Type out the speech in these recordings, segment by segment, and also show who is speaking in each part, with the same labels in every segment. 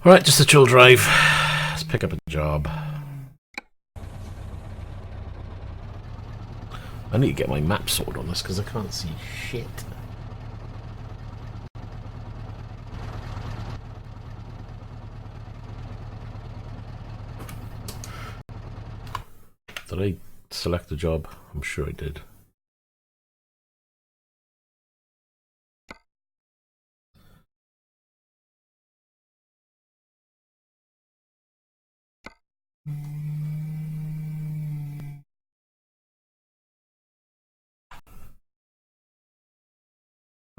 Speaker 1: Alright, just a chill drive. Let's pick up a job. I need to get my map sorted on this because I can't see shit. Did I select a job? I'm sure I did.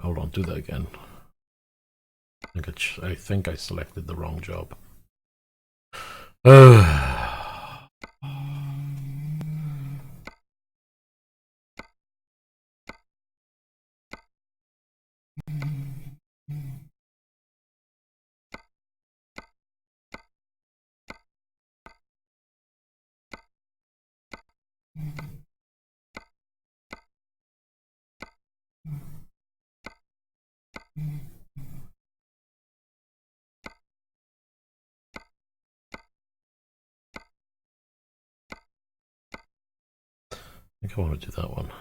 Speaker 1: Hold on, do that again. I think I selected the wrong job. I think I want to do that one.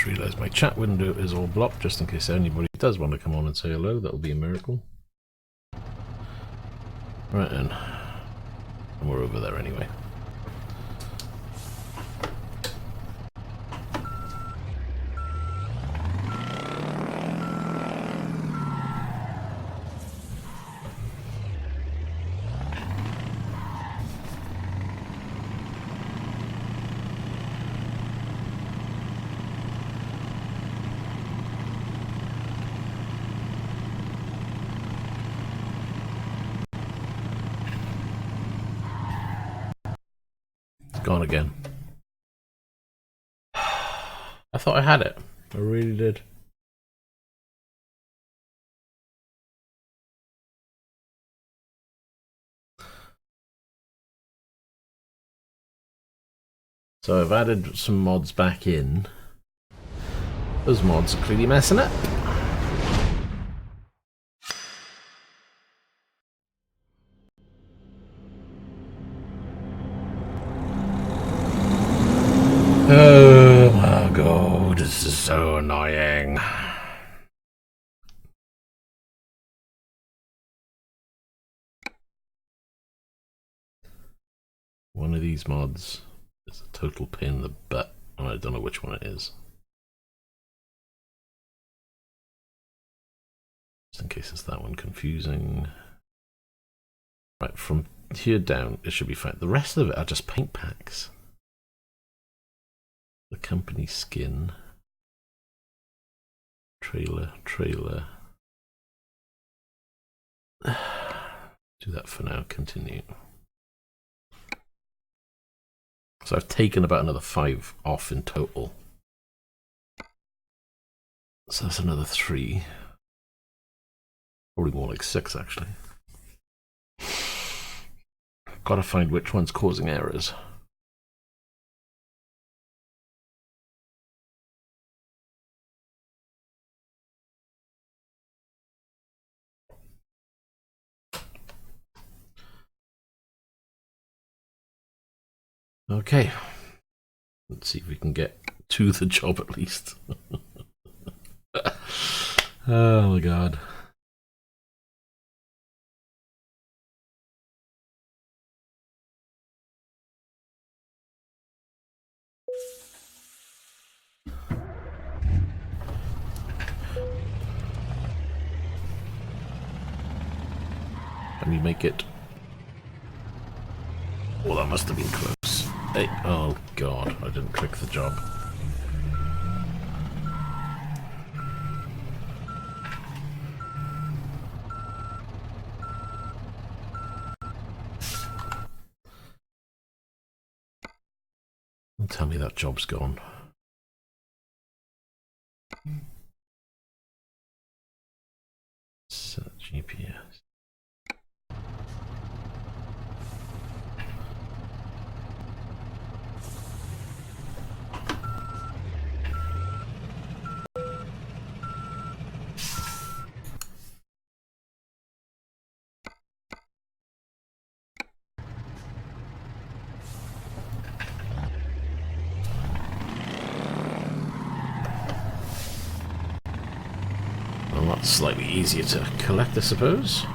Speaker 1: Realize my chat window is all blocked just in case anybody does want to come on and say hello. That'll be a miracle. Right then, and we're over there anyway. Gone again. I thought I had it. I really did. So I've added some mods back in. Those mods are clearly messing up. Oh my god, this is so annoying. One of these mods is a total pain in the butt, and I don't know which one it is. Just in case it's that one confusing. Right, from here down, it should be fine. The rest of it are just paint packs. The company skin. Trailer. Do that for now, continue. So I've taken about another 5 off in total. So that's another 3. Probably more like 6 actually. Gotta find which one's causing errors. Okay, let's see if we can get to the job at least. Oh my god. Can we make it? Oh, that must have been close. Hey, oh god, I didn't click the job. Tell me that job's gone. Set GPS. Well, that's slightly easier to collect, I suppose.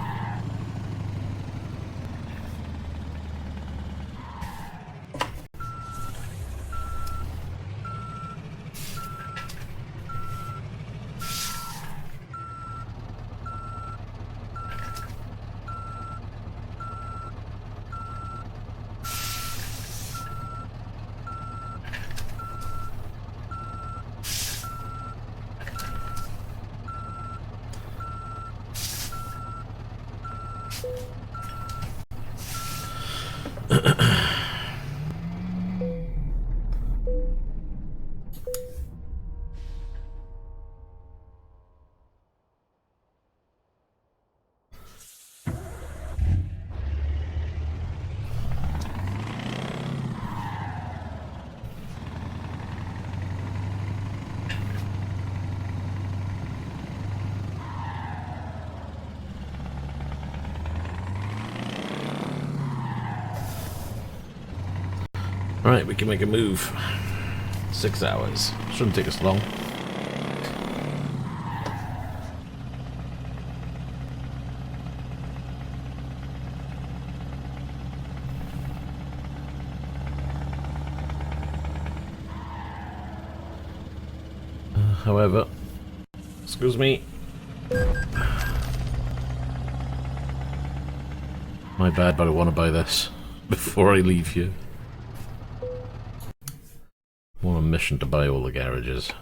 Speaker 1: Right, we can make a move. 6 hours. Shouldn't take us long. However, excuse me. My bad, but I want to buy this before I leave here. I'm on a mission to buy all the garages.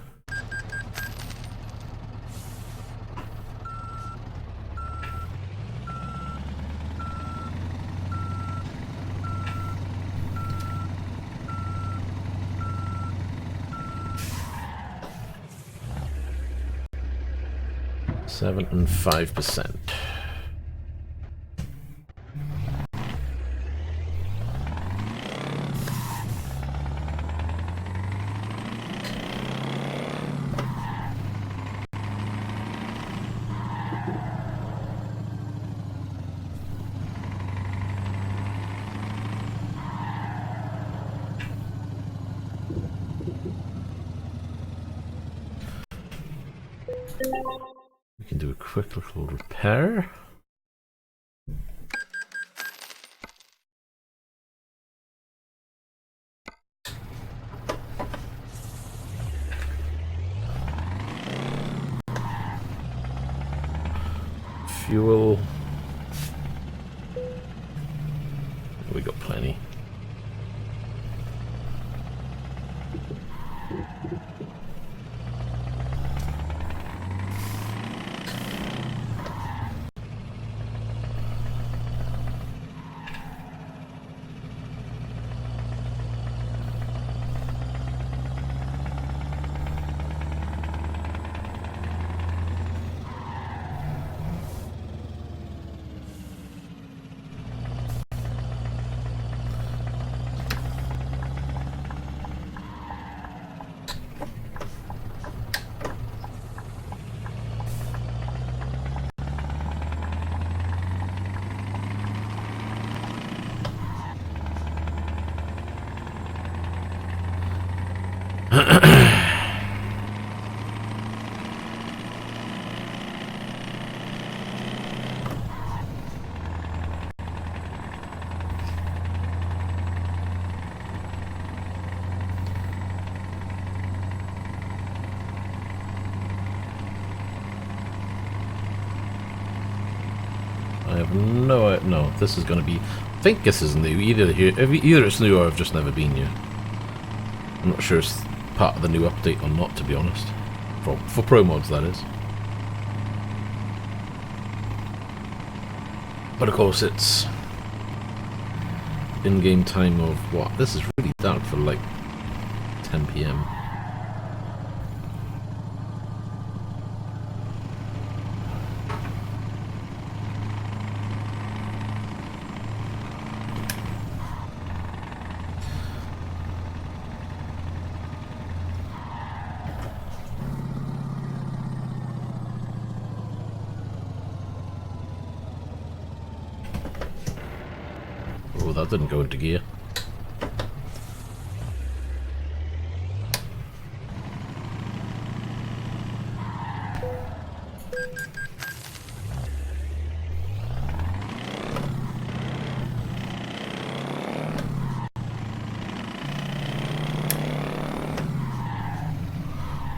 Speaker 1: Seven and 5%. We can do a quick little repair. Fuel. We got plenty. have no, this is going to be, I think this is new, either it's new or I've just never been here. I'm not sure it's part of the new update or not, to be honest. For pro mods, that is. But of course it's in-game time of what? This is really dark for like 10 PM. Oh, that didn't go into gear.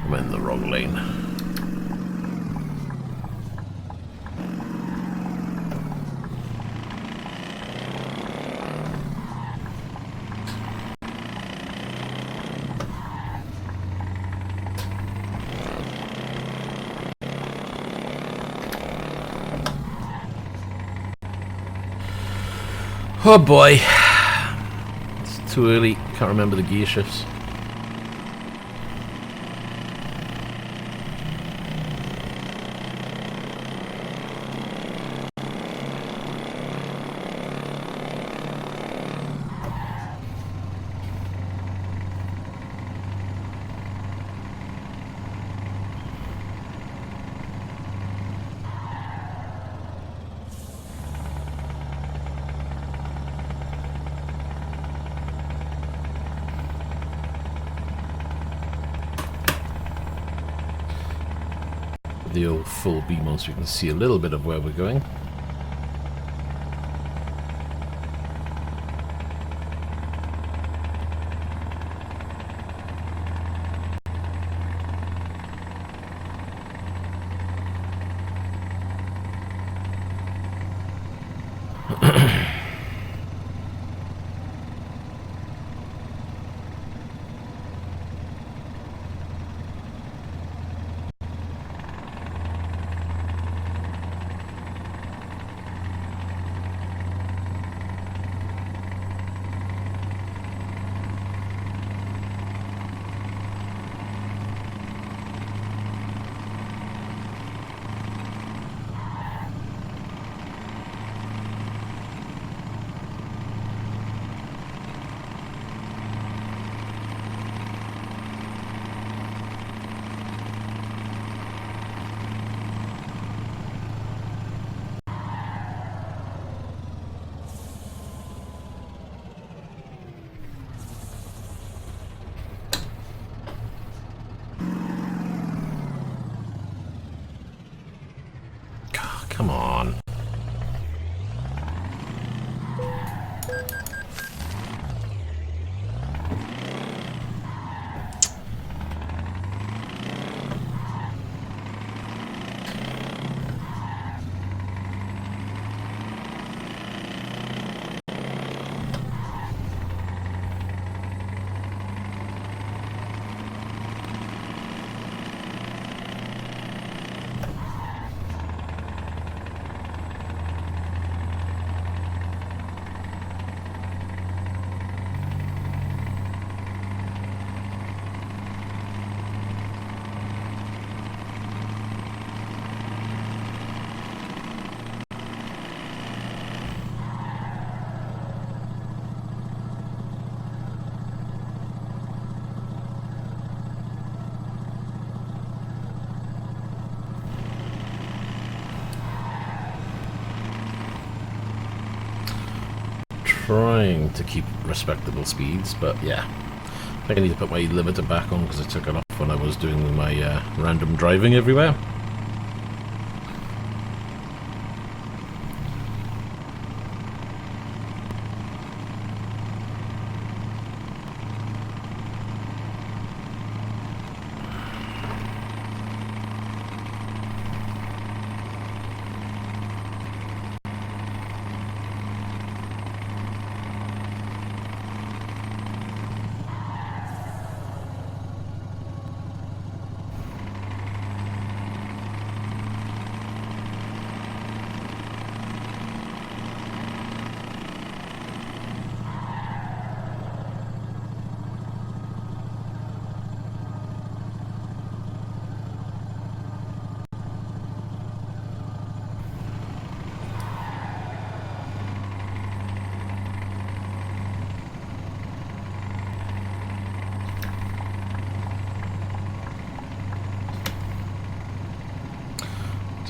Speaker 1: I'm in the wrong lane. Oh boy, it's too early, can't remember the gear shifts. The old full beam on so you can see a little bit of where we're going. Come on. Trying to keep respectable speeds, but yeah, I think I need to put my limiter back on because I took it off when I was doing my random driving everywhere.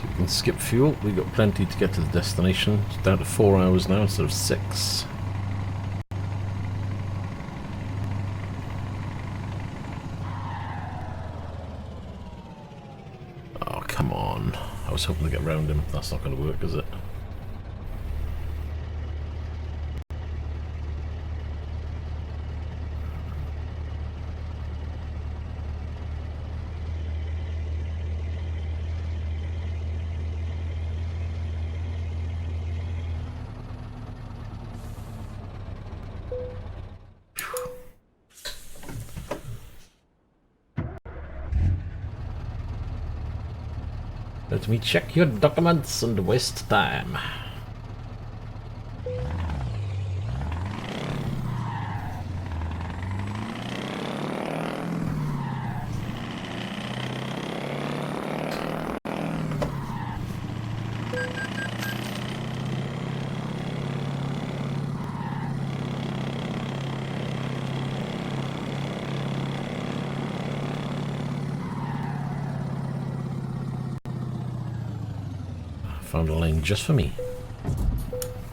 Speaker 1: So we can skip fuel. We've got plenty to get to the destination. It's down to 4 hours now instead of 6. Oh, come on. I was hoping to get round him. That's not going to work, is it? Let me check your documents and waste time. Found a lane just for me.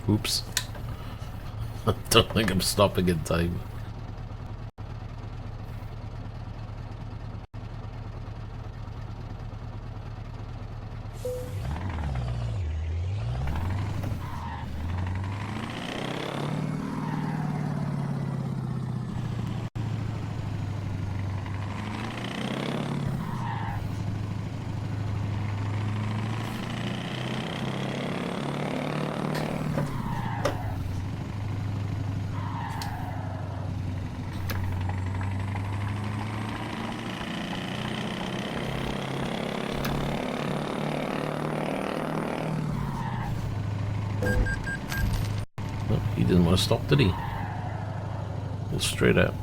Speaker 1: Oops. I don't think I'm stopping in time. He didn't want to stop, did he? Well, straight up.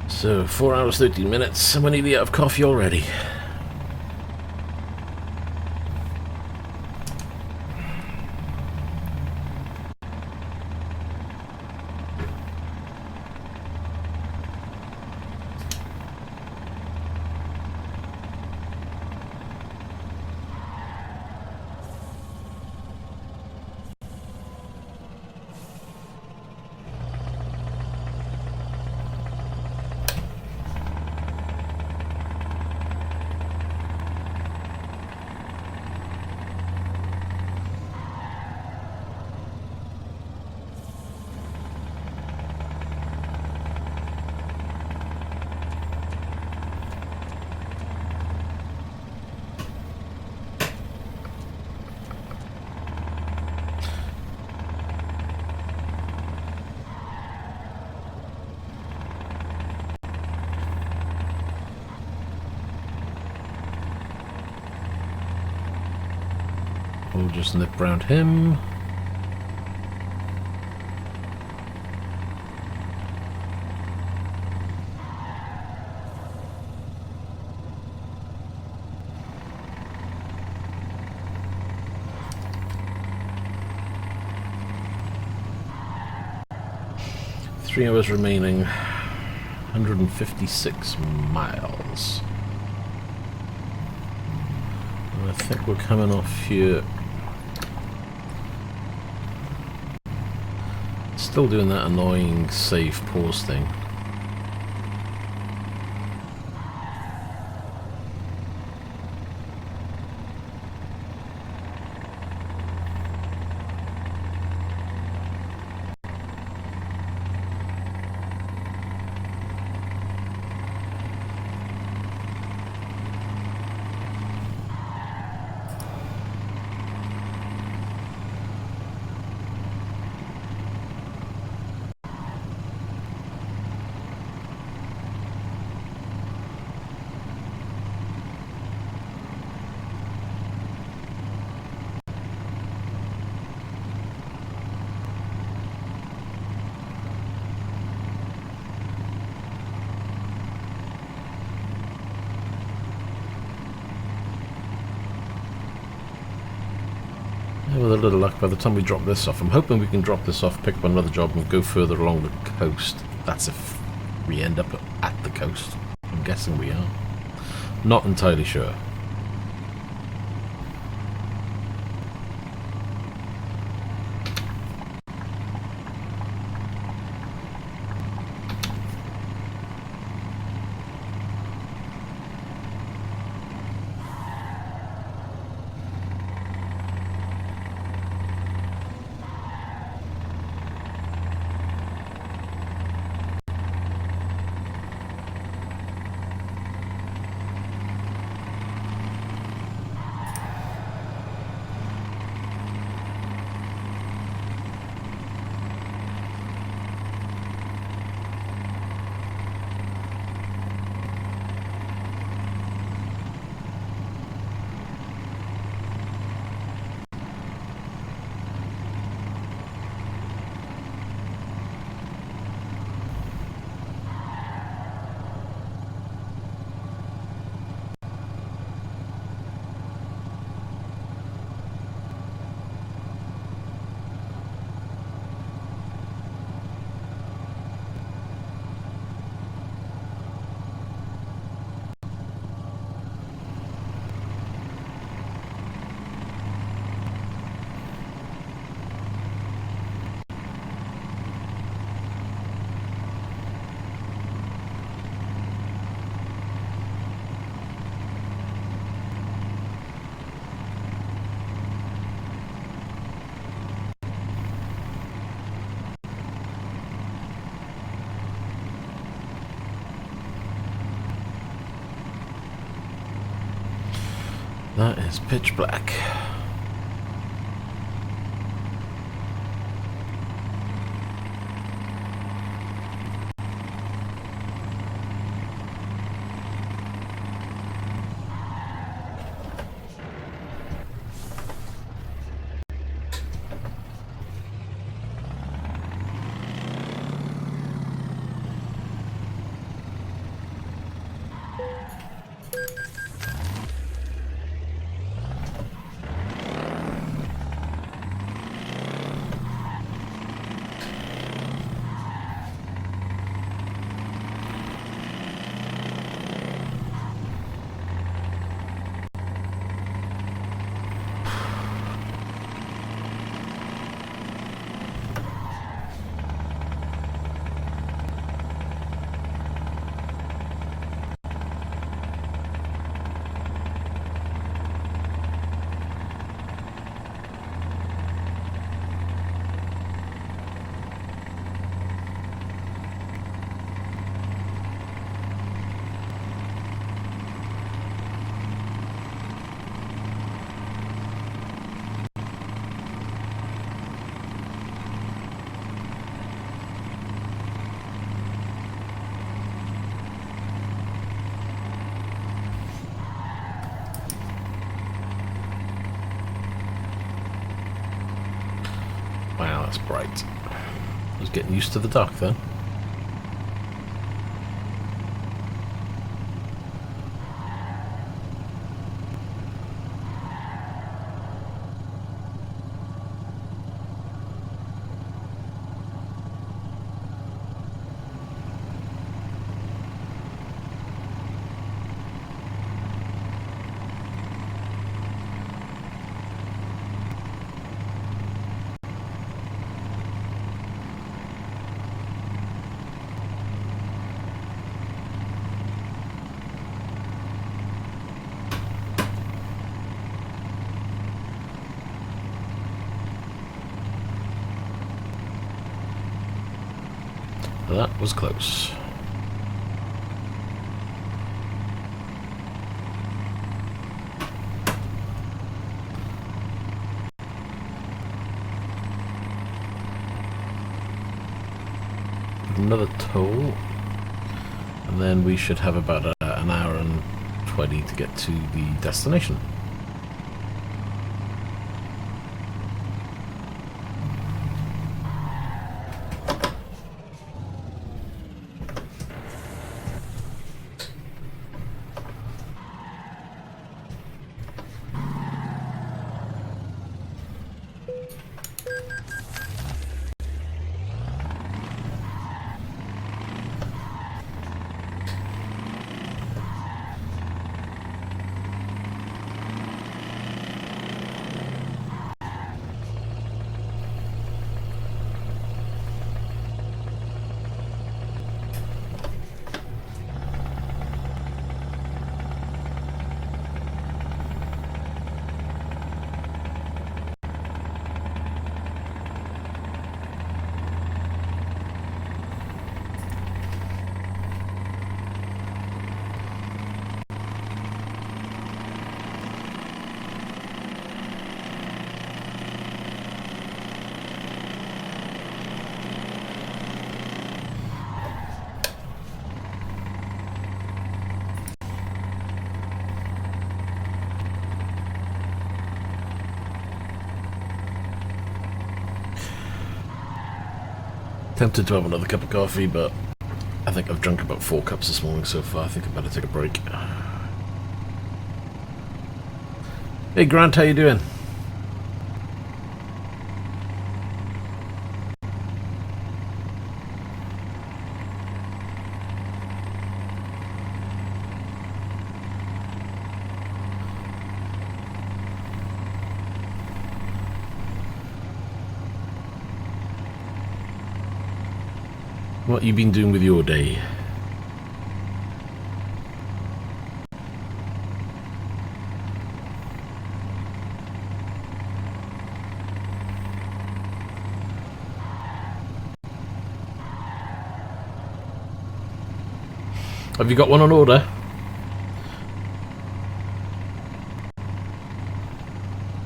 Speaker 1: So, 4 hours, 13 minutes, and we're nearly out of coffee already. We'll just nip round him. Three hours remaining. 156 miles. And I think we're coming off here. Still doing that annoying save pause thing. with a little luck, by the time we drop this off, I'm hoping we can drop this off, pick up another job, and go further along the coast. That's if we end up at the coast. I'm guessing we are. Not entirely sure. That is pitch black. Wow, that's bright. I was getting used to the dark then. That was close. Another toll, and then we should have about an hour and 20 to get to the destination. Tempted to have another cup of coffee, but I think I've drunk about 4 cups this morning so far. I think I better take a break. Hey Grant, how you doing? What you been doing with your day? Have you got one on order?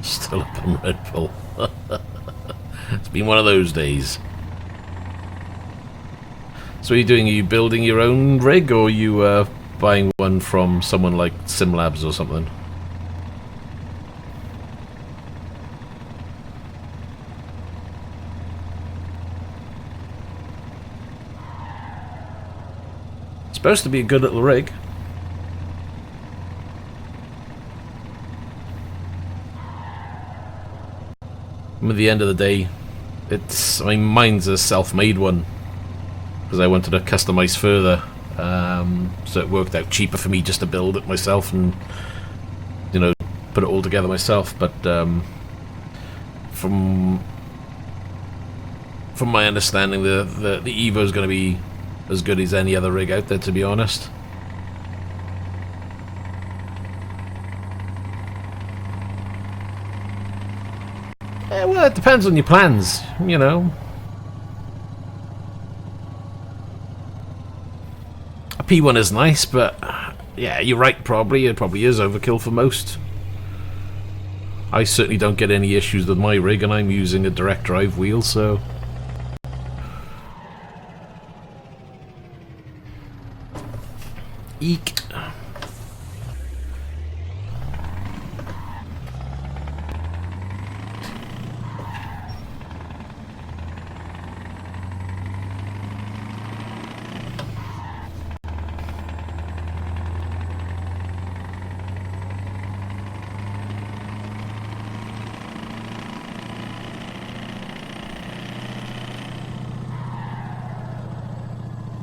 Speaker 1: Still up on Red Bull. It's been one of those days. So what are you doing? Are you building your own rig, or are you buying one from someone like SimLabs or something? It's supposed to be a good little rig. And at the end of the day, I mean, mine's a self-made one, because I wanted to customize further, so it worked out cheaper for me just to build it myself and, you know, put it all together myself. But from my understanding, the Evo is going to be as good as any other rig out there, to be honest. Well, it depends on your plans, you know. P1 is nice, but yeah, you're right, probably. It probably is overkill for most. I certainly don't get any issues with my rig, and I'm using a direct drive wheel, so... Eek.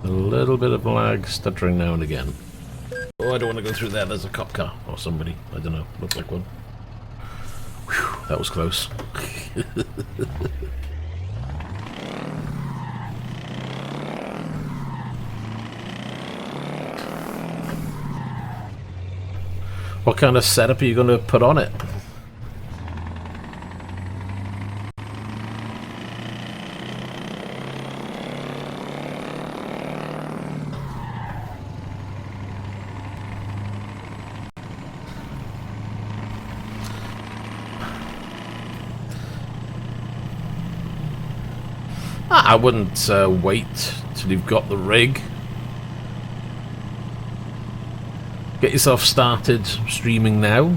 Speaker 1: A little bit of lag, stuttering now and again. Oh, I don't want to go through there. There's a cop car or somebody. I don't know. Looks like one. Whew, that was close. What kind of setup are you going to put on it? I wouldn't wait till you've got the rig. Get yourself started streaming now.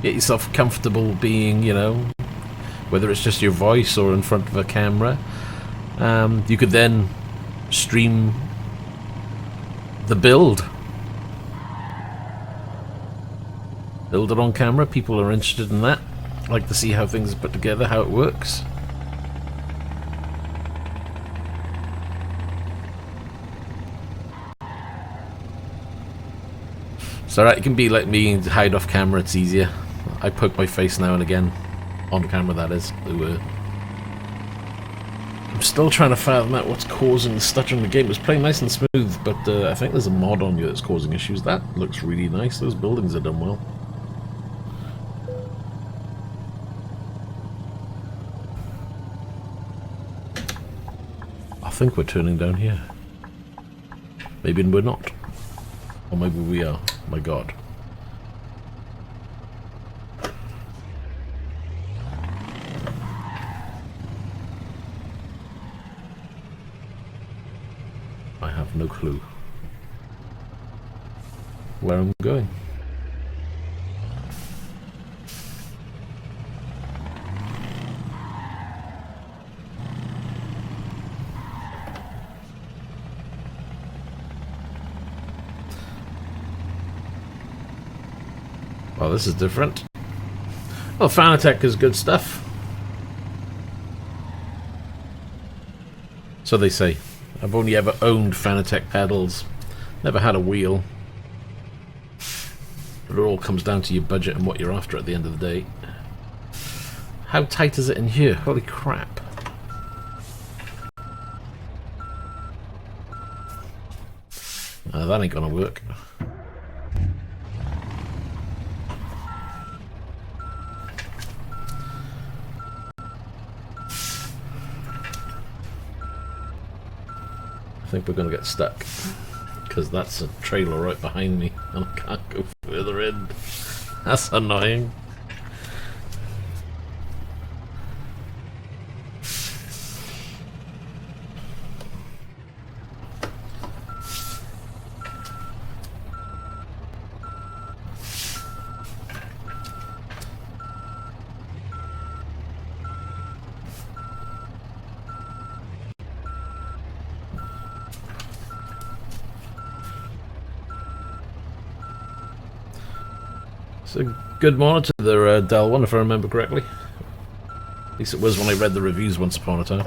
Speaker 1: Get yourself comfortable being, you know, whether it's just your voice or in front of a camera. You could then stream the build. Build it on camera. People are interested in that. Like to see how things are put together, how it works. It's alright, you can be like me and hide off camera, it's easier. I poke my face now and again. On camera, that is. I'm still trying to fathom out what's causing the stuttering in the game. It's playing nice and smooth, but I think there's a mod on you that's causing issues. That looks really nice. Those buildings are done well. I think we're turning down here. Maybe we're not. Or maybe we are. My god. I have no clue where I'm going. Well, this is different. Well, Fanatec is good stuff. So they say. I've only ever owned Fanatec pedals. Never had a wheel. But it all comes down to your budget and what you're after at the end of the day. How tight is it in here? Holy crap. That ain't gonna work. I think we're gonna get stuck. Because that's a trailer right behind me and I can't go further in. That's annoying. It's a good monitor, the Dell one, if I remember correctly. At least it was when I read the reviews once upon a time.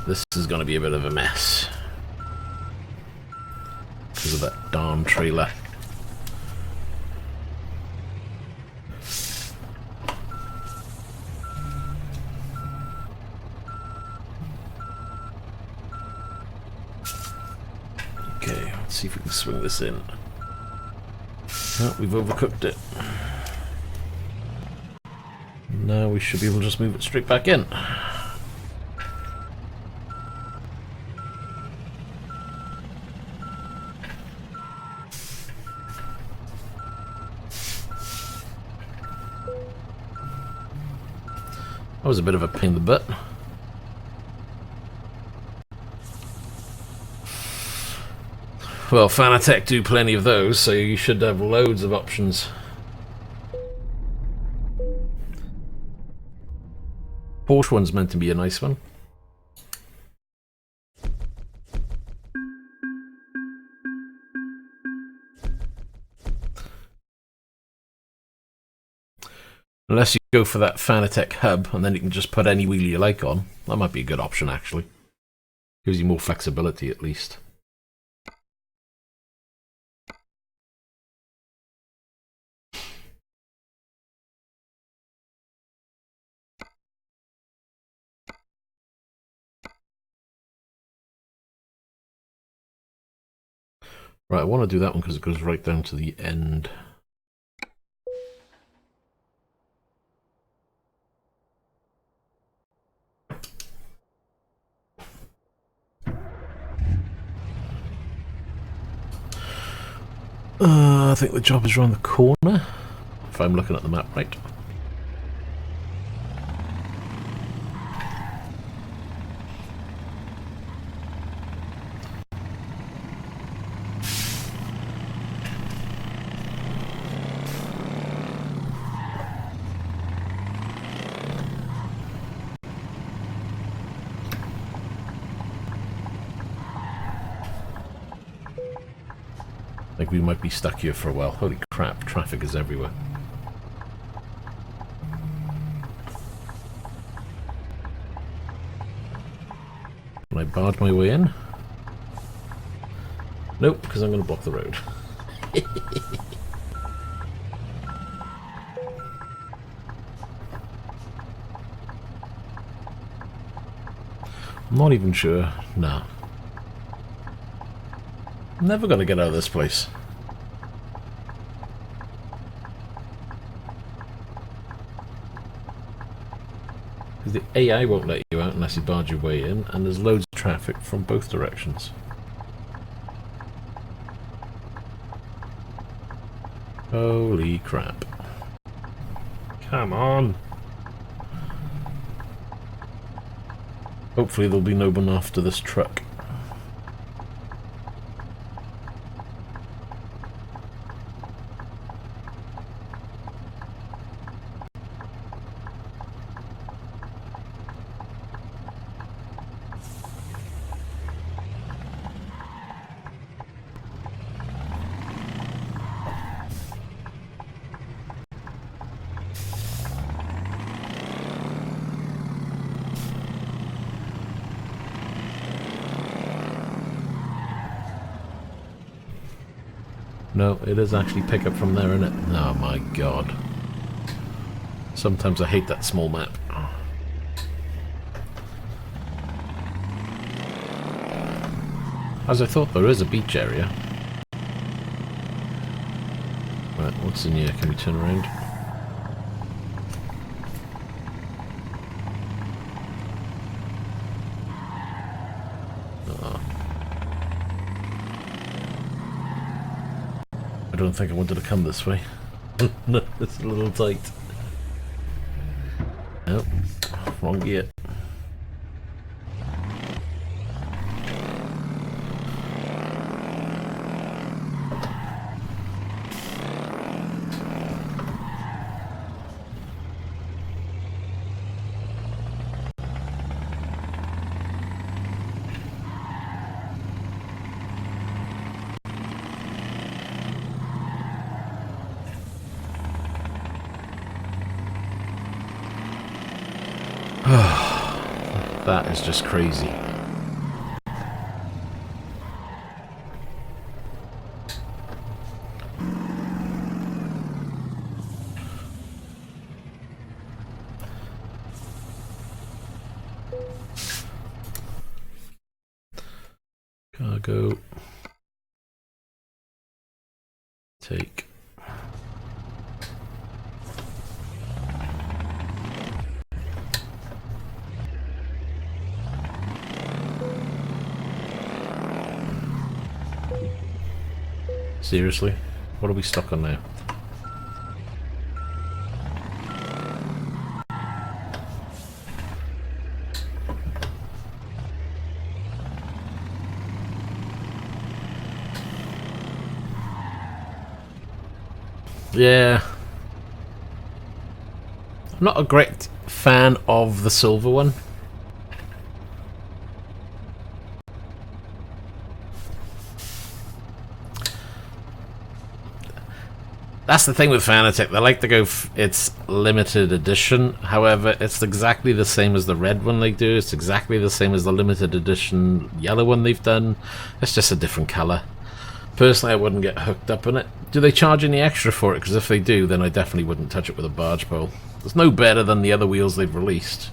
Speaker 1: This is going to be a bit of a mess. Because of that darn trailer. Okay, let's see if we can swing this in. Oh, we've overcooked it. Now we should be able to just move it straight back in. That was a bit of a pain in the butt. Well, Fanatec do plenty of those, so you should have loads of options. Porsche one's meant to be a nice one. Unless you go for that Fanatec hub, and then you can just put any wheel you like on. That might be a good option, actually. Gives you more flexibility, at least. Right, I want to do that one because it goes right down to the end. I think the job is around the corner, if I'm looking at the map right. I think we might be stuck here for a while. Holy crap, traffic is everywhere. Can I barge my way in? Nope, because I'm going to block the road. I'm not even sure. Nah. I'm never going to get out of this place. Because the AI won't let you out unless you barge your way in, and there's loads of traffic from both directions. Holy crap. Come on! Hopefully there'll be no one after this truck. No, it is actually pick up from there, isn't it? Oh my god. Sometimes I hate that small map. As I thought, there is a beach area. Right, what's in here? Can we turn around? I don't think I wanted to come this way. No, it's a little tight. Nope, wrong gear. That is just crazy. Cargo. Take. Seriously? What are we stuck on now? Yeah. I'm not a great fan of the silver one. That's the thing with Fanatec, they like to go, it's limited edition, however, it's exactly the same as the red one they do, it's exactly the same as the limited edition yellow one they've done, it's just a different colour. Personally, I wouldn't get hooked up on it. Do they charge any extra for it? Because if they do, then I definitely wouldn't touch it with a barge pole. It's no better than the other wheels they've released.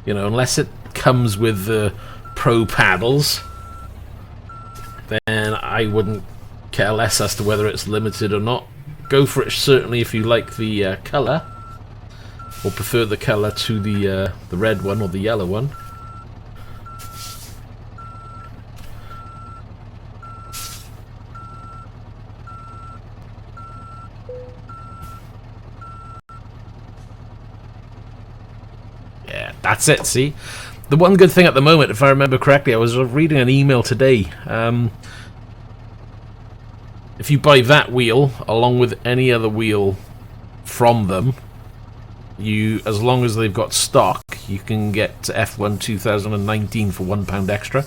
Speaker 1: You know, unless it comes with the pro paddles, then I wouldn't care less as to whether it's limited or not. Go for it certainly if you like the colour, or prefer the colour to the red one or the yellow one. Yeah, that's it, see? The one good thing at the moment, if I remember correctly, I was reading an email today, if you buy that wheel along with any other wheel from them, you, as long as they've got stock, you can get F1 2019 for £1 extra.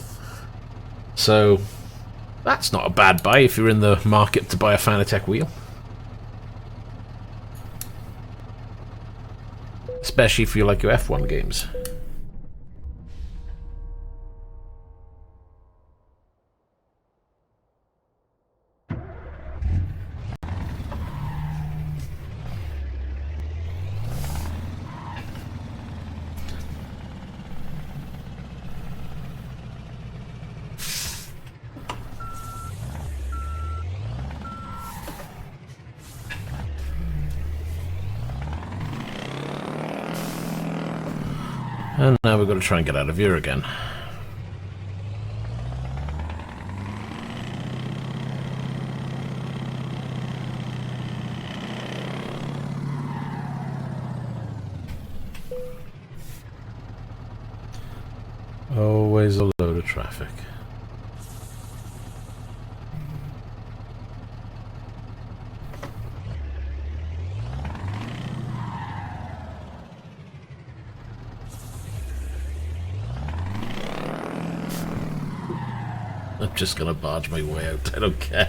Speaker 1: So that's not a bad buy if you're in the market to buy a Fanatec wheel. Especially if you like your F1 games. And now we've got to try and get out of here again. Always a load of traffic. I'm just gonna barge my way out, I don't care.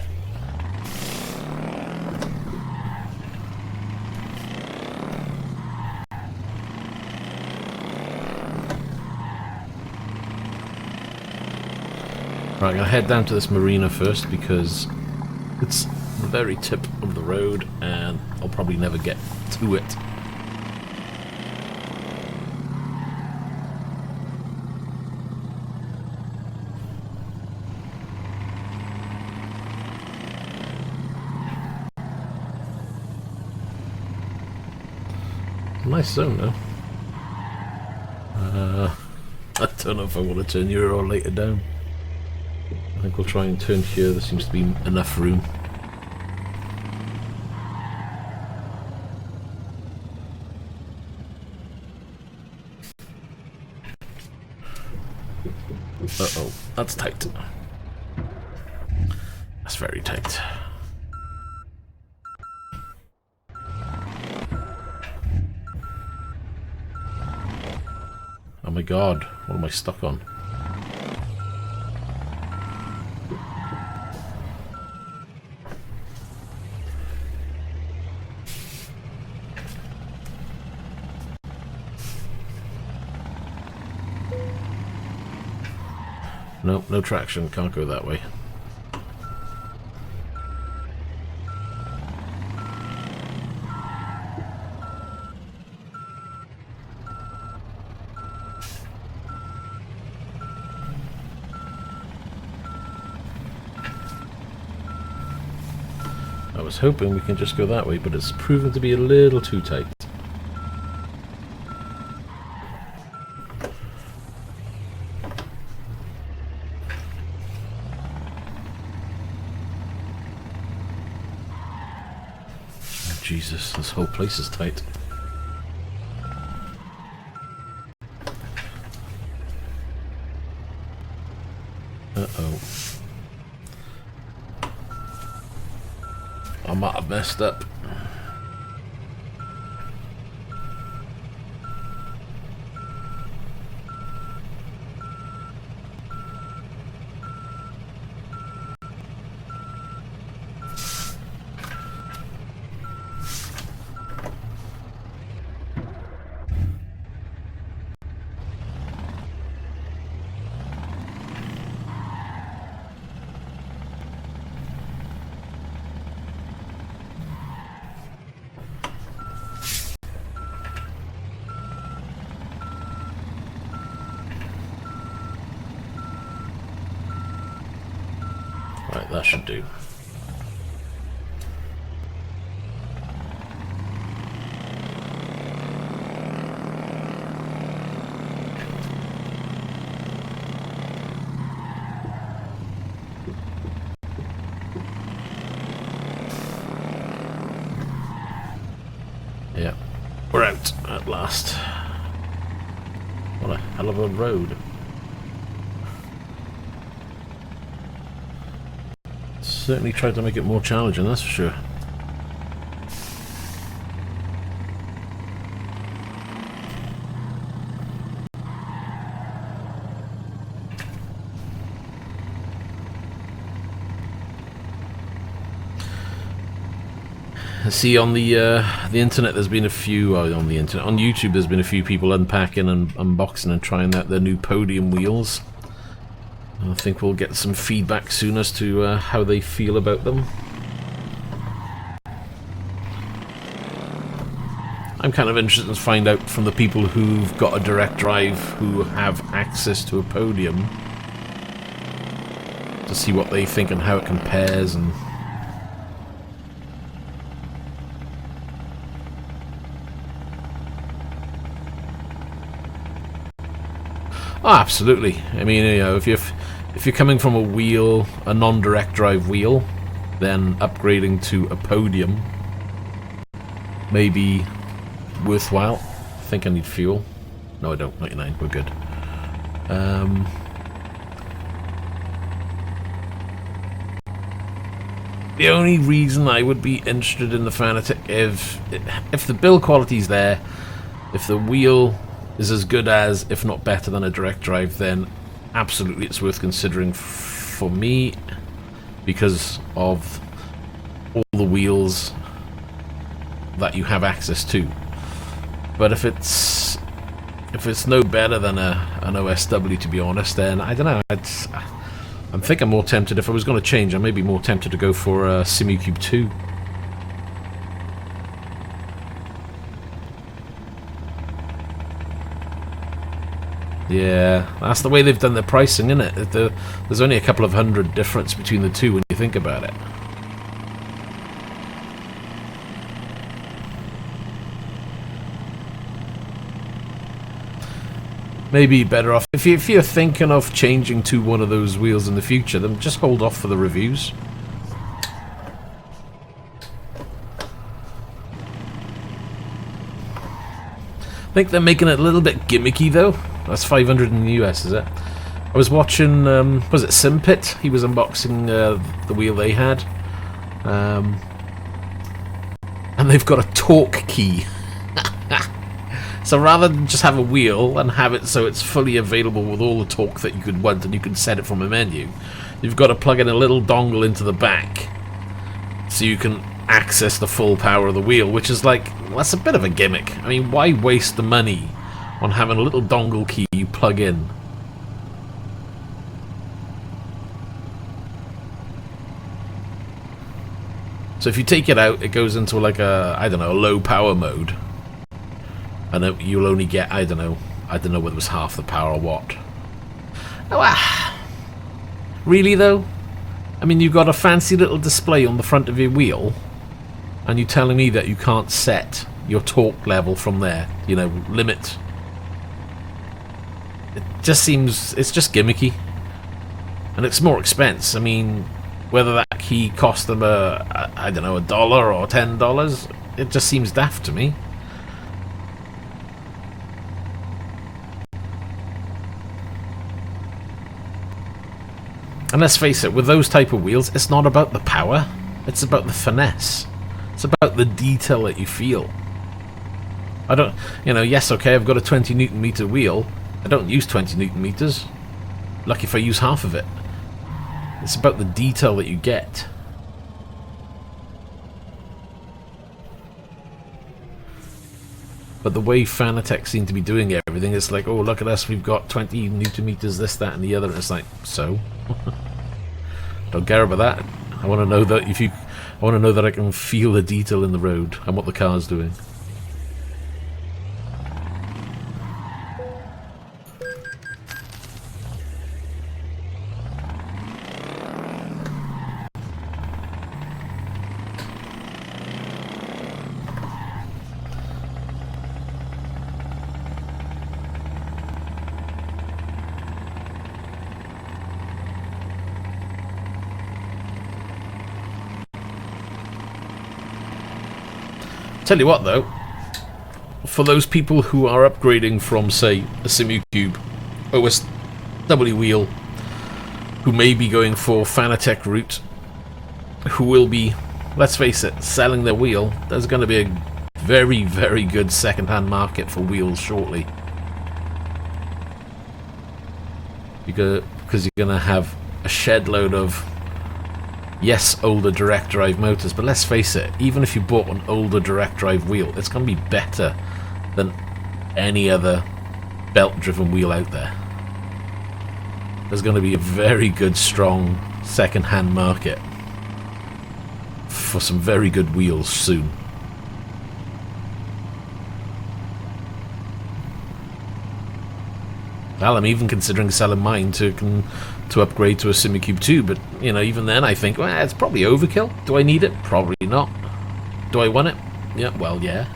Speaker 1: Right, I'm gonna head down to this marina first because It's the very tip of the road, and I'll probably never get to it. Nice zone though. I don't know if I want to turn here or later down. I think we'll try and turn here. There seems to be enough room. Uh-oh, that's tight. That's very tight. Oh my god, what am I stuck on? Nope, no traction, can't go that way. I was hoping we can just go that way, but it's proven to be a little too tight. Oh, Jesus, this whole place is tight. Uh-oh. I might have messed up. Right, that should do. Yeah, we're out at last. What a hell of a road. Certainly tried to make it more challenging, that's for sure. I see on the internet there's been a few, on YouTube there's been a few people unpacking and unboxing and trying out their new podium wheels. I think we'll get some feedback soon as to how they feel about them. I'm kind of interested to find out from the people who've got a direct drive, who have access to a podium, to see what they think and how it compares. And oh, absolutely. I mean, you know, if you're coming from a wheel, a non-direct drive wheel, then upgrading to a podium may be worthwhile. I think I need fuel. No, I don't. 99. We're good. The only reason I would be interested in the Fanatec, if the build quality's there, if the wheel is as good as, if not better than, a direct drive, then absolutely it's worth considering for me, because of all the wheels that you have access to. But if it's no better than an OSW, to be honest, then I don't know. I think I'm more tempted, if I was going to change, I may be more tempted to go for Simcube 2. Yeah, that's the way they've done their pricing, isn't it? There's only a couple of hundred difference between the two when you think about it. Maybe better off, if you're thinking of changing to one of those wheels in the future, then just hold off for the reviews. I think they're making it a little bit gimmicky though. That's 500 in the US, is it? I was watching, was it Simtech? He was unboxing the wheel they had. And they've got a torque key. So rather than just have a wheel and have it so it's fully available with all the torque that you could want and you can set it from a menu, you've got to plug in a little dongle into the back so you can access the full power of the wheel, which is like, that's a bit of a gimmick. I mean, why waste the money on having a little dongle key you plug in? So if you take it out, it goes into like a, I don't know, a low power mode. And you'll only get, I don't know whether it was half the power or what. Oh, really though? I mean, you've got a fancy little display on the front of your wheel, and you're telling me that you can't set your torque level from there, you know, limit. It just seems, it's just gimmicky. And it's more expense. I mean, whether that key cost them I don't know, $1 or $10, it just seems daft to me. And let's face it, with those type of wheels, it's not about the power, it's about the finesse. It's about the detail that you feel. I don't, you know, yes, okay, I've got a 20 Newton meter wheel. I don't use 20 Newton meters. Lucky if I use half of it. It's about the detail that you get. But the way Fanatec seem to be doing everything, it's like, oh, look at us, we've got 20 Newton meters, this, that, and the other. It's like, so? Don't care about that. I want to know that I want to know that I can feel the detail in the road and what the car's doing. Tell you what though, for those people who are upgrading from, say, a Simcube OSW wheel, who may be going for Fanatec route, who will be, let's face it, selling their wheel, there's going to be a very, very good second-hand market for wheels shortly. Because you're going to have a shed load of, yes, older direct drive motors, but let's face it, even if you bought an older direct drive wheel, it's going to be better than any other belt driven wheel out there. There's going to be a very good, strong second hand market for some very good wheels soon. Well, I'm even considering selling mine to upgrade to a Simcube 2, but, you know, even then I think, well, it's probably overkill. Do I need it? Probably not. Do I want it? Yeah, well, yeah.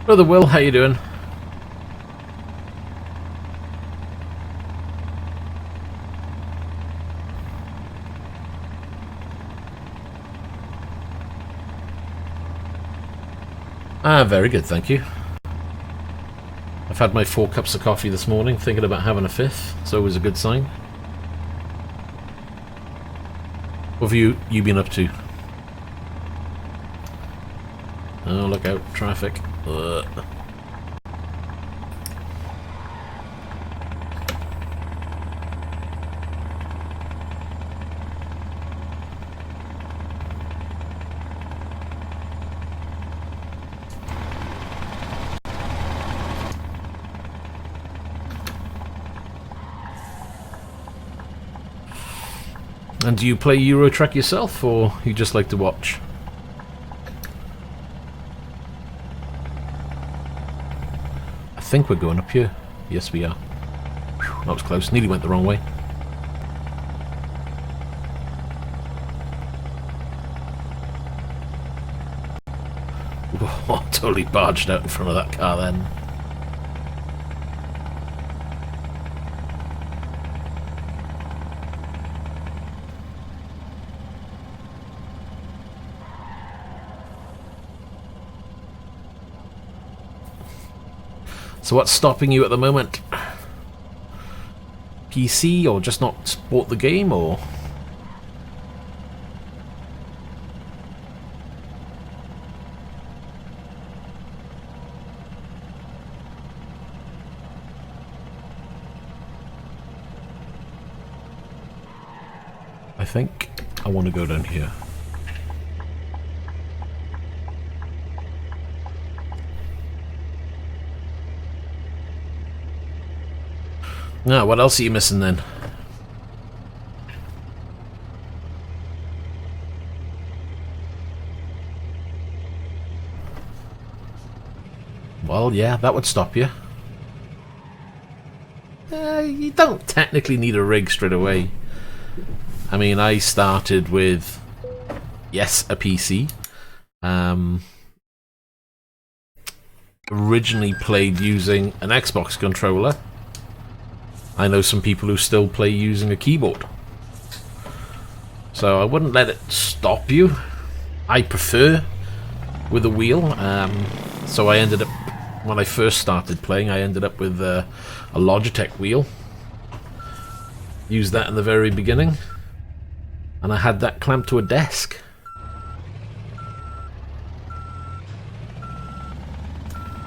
Speaker 1: Brother Will, how you doing? Ah, very good, thank you. I've had my 4 cups of coffee this morning, thinking about having a 5th. It's always a good sign. What have you been up to? Oh, look out, traffic. Ugh. And do you play Euro Truck yourself, or you just like to watch? I think we're going up here. Yes, we are. Whew, that was close. Nearly went the wrong way. Oh, totally barged out in front of that car then. So what's stopping you at the moment? PC, or just not bought the game, or? I think I want to go down here. Now, what else are you missing then? Well, yeah, that would stop you. You don't technically need a rig straight away. I mean, I started with, yes, a PC. Originally played using an Xbox controller. I know some people who still play using a keyboard. So I wouldn't let it stop you. I prefer with a wheel. So I ended up, when I first started playing, I ended up with a Logitech wheel. Used that in the very beginning. And I had that clamped to a desk.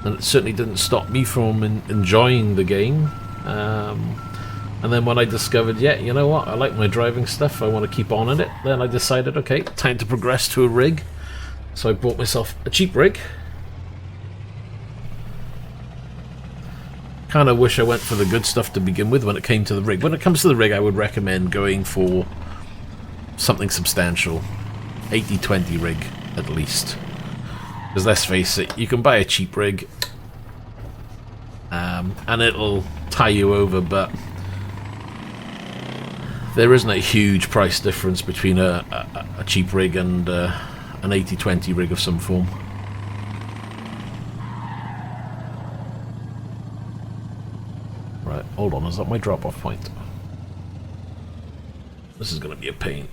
Speaker 1: And it certainly didn't stop me from enjoying the game. And then when I discovered, yeah, you know what, I like my driving stuff, I want to keep on in it, then I decided, okay, time to progress to a rig. So I bought myself a cheap rig. Kind of wish I went for the good stuff to begin with when it came to the rig. When it comes to the rig, I would recommend going for something substantial. 80-20 rig, at least. Because let's face it, you can buy a cheap rig, and it'll tie you over, but there isn't a huge price difference between a cheap rig and an 80-20 rig of some form. Right, hold on, is that my drop-off point? This is going to be a pain.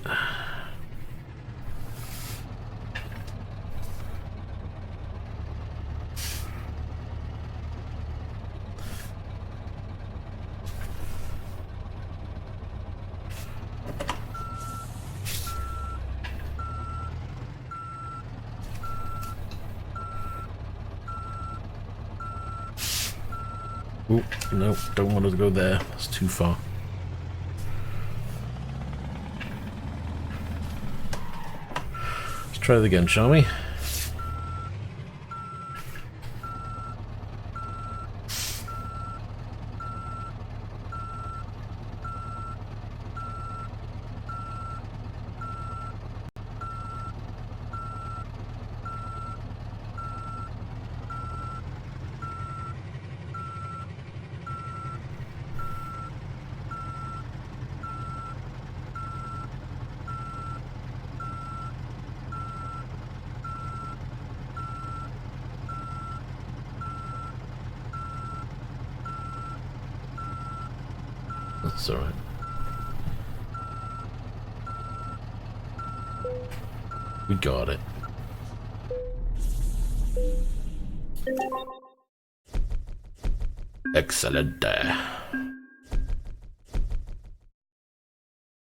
Speaker 1: Ooh, no, don't want to go there. It's too far. Let's try it again, shall we? That's alright. We got it. Excellent.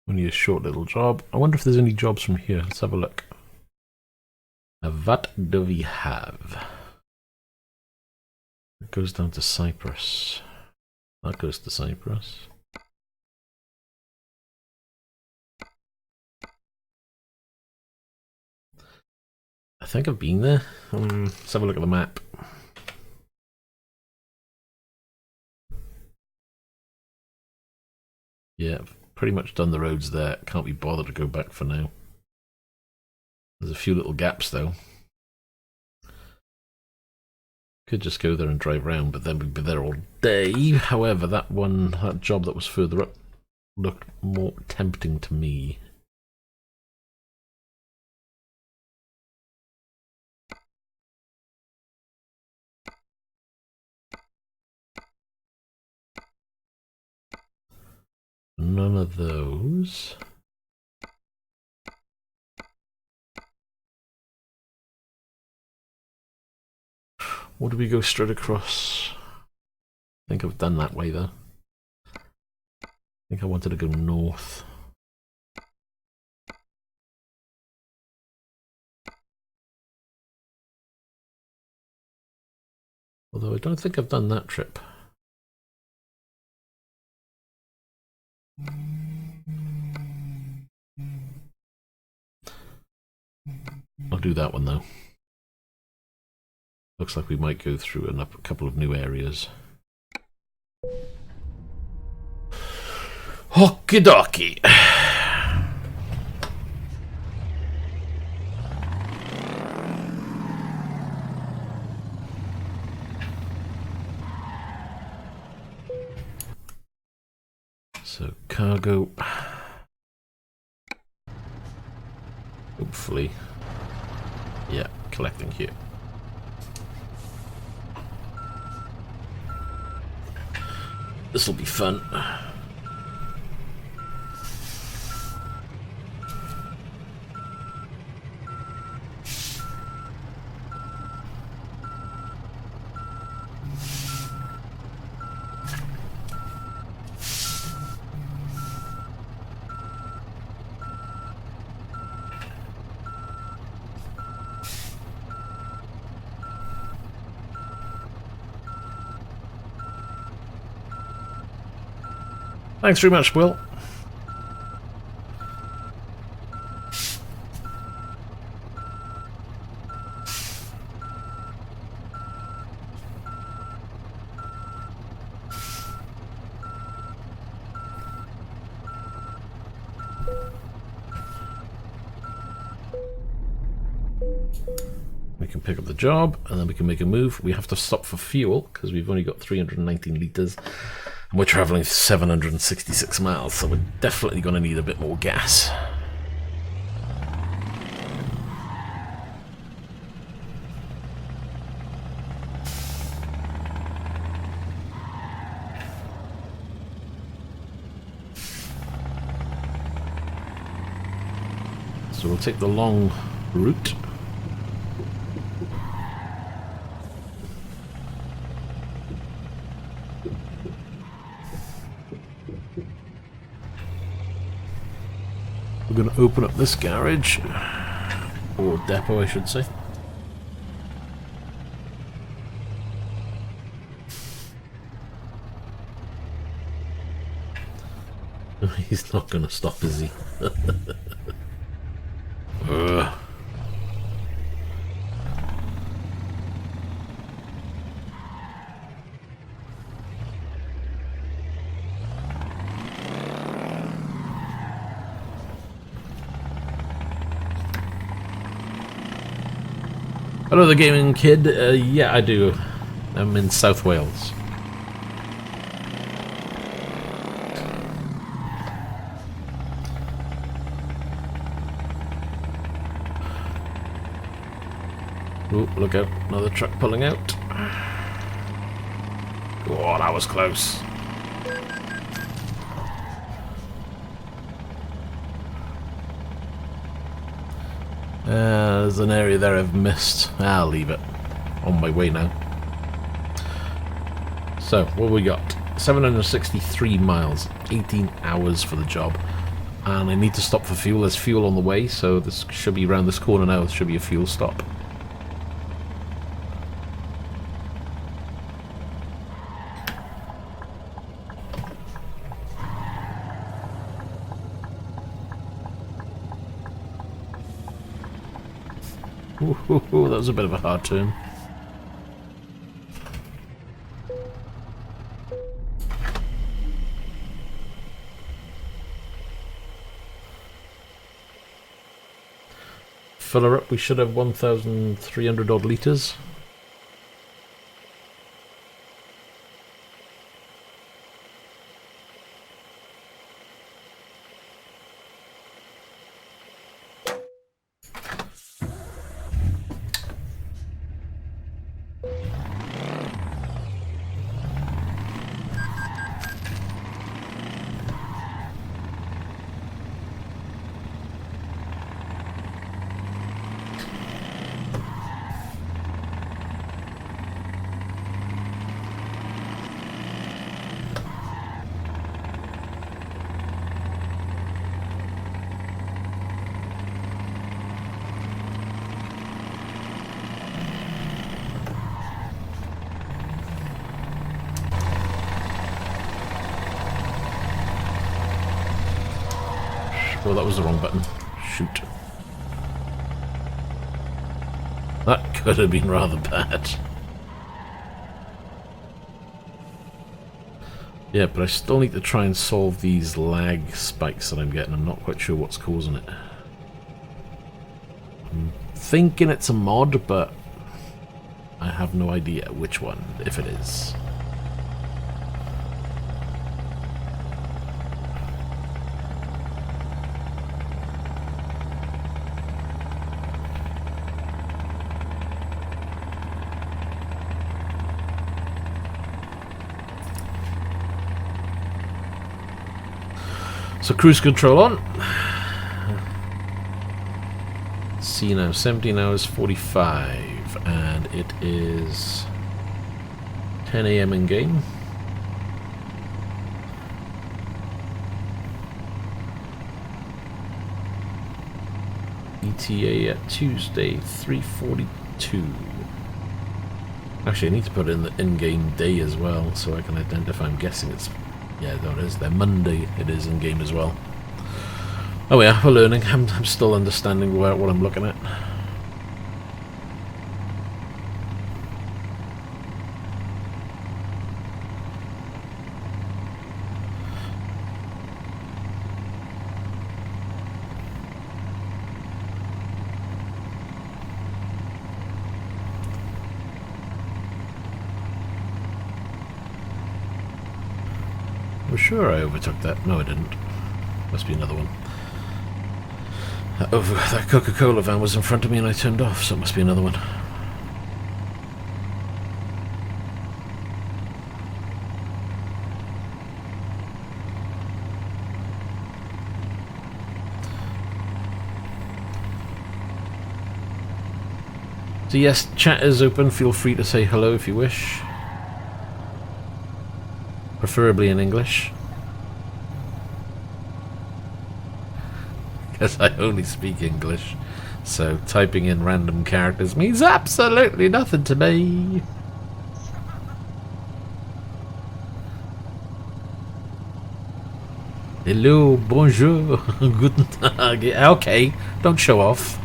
Speaker 1: Only a short little job. I wonder if there's any jobs from here. Let's have a look. What do we have? It goes down to Cyprus. That goes to Cyprus. I think I've been there. Let's have a look at the map. Yeah, I've pretty much done the roads there. Can't be bothered to go back for now. There's a few little gaps though. Could just go there and drive around, but then we'd be there all day. However, that job that was further up looked more tempting to me. None of those. Or do we go straight across? I think I've done that way though. I think I wanted to go north. Although I don't think I've done that trip. I'll do that one though. Looks like we might go through a couple of new areas. Okie dokie. So cargo. Hopefully. Yeah, collecting here. This'll be fun. Thanks very much, Will. We can pick up the job and then we can make a move. We have to stop for fuel because we've only got 319 litres. And we're travelling 766 miles, so we're definitely going to need a bit more gas. So we'll take the long route. We're going to open up this garage, or depot I should say. He's not going to stop, is he? Hello, the gaming kid. Yeah, I do. I'm in South Wales. Oh, look out. Another truck pulling out. Oh, that was close. There's an area there I've missed. I'll leave it. on my way now. So, what we got? 763 miles, 18 hours for the job. And I need to stop for fuel. There's fuel on the way, so this should be around this corner now. There should be a fuel stop. Ooh, that was a bit of a hard turn. Fill her up, we should have 1,300 odd litres. Oh, that was the wrong button. Shoot. That could have been rather bad. Yeah, but I still need to try and solve these lag spikes that I'm getting. I'm not quite sure what's causing it. I'm thinking it's a mod, but I have no idea which one, if it is. So cruise control on. Let's see now, 17 hours 45, and it is 10 AM in game. ETA at Tuesday 3:42. Actually, I need to put in the in-game day as well, so I can identify. I'm guessing it's, yeah, there it is. There, Monday it is in game as well. Oh yeah, we're learning. I'm still understanding what I'm looking at. I'm sure I overtook that. No, I didn't. Must be another one. That Coca-Cola van was in front of me and I turned off, so it must be another one. So yes, chat is open. Feel free to say hello if you wish. Preferably in English. Because I only speak English, so typing in random characters means absolutely nothing to me. Hello, bonjour, guten Tag. Okay, don't show off.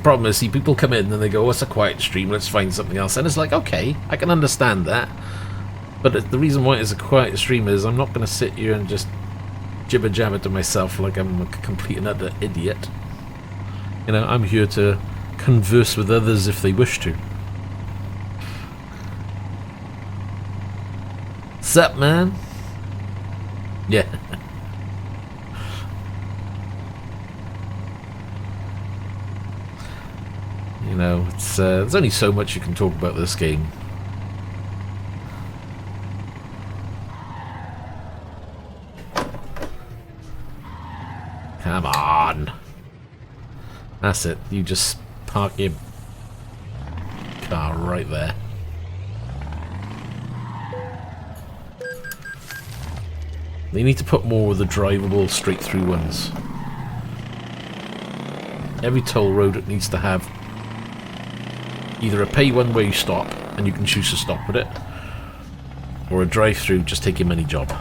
Speaker 1: Problem is, see, people come in and they go, oh, it's a quiet stream, let's find something else, and it's like, okay, I can understand that, but the reason why it's a quiet stream is I'm not going to sit here and just jibber jabber to myself like I'm a complete and utter idiot. You know, I'm here to converse with others if they wish to. Sup, man? Yeah. You know, it's there's only so much you can talk about this game. Come on. That's it. You just park your car right there. They need to put more of the drivable straight through ones. Every toll road it needs to have either a pay one where you stop and you can choose to stop at it, or a drive through, just take your mini job.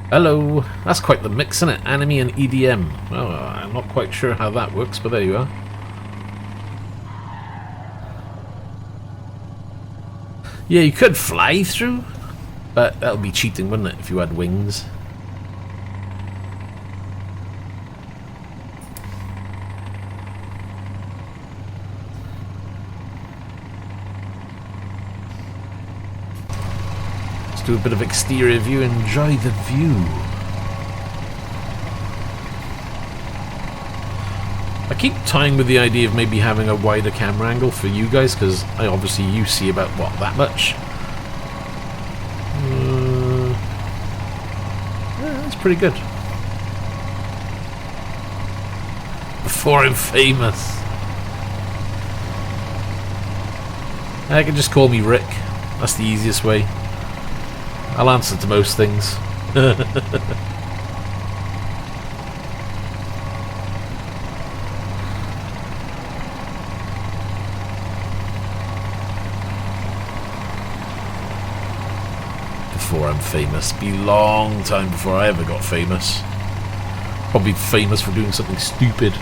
Speaker 1: Hello! That's quite the mix, isn't it? Anime and EDM. Well, I'm not quite sure how that works, but there you are. Yeah, you could fly through, but that would be cheating, wouldn't it, if you had wings? Do a bit of exterior view, enjoy the view. I keep tying with the idea of maybe having a wider camera angle for you guys, because obviously you see about, what, that much? Yeah, that's pretty good. Before I'm famous. I can just call me Rick. That's the easiest way. I'll answer to most things. Before I'm famous. Be a long time before I ever got famous. Probably famous for doing something stupid.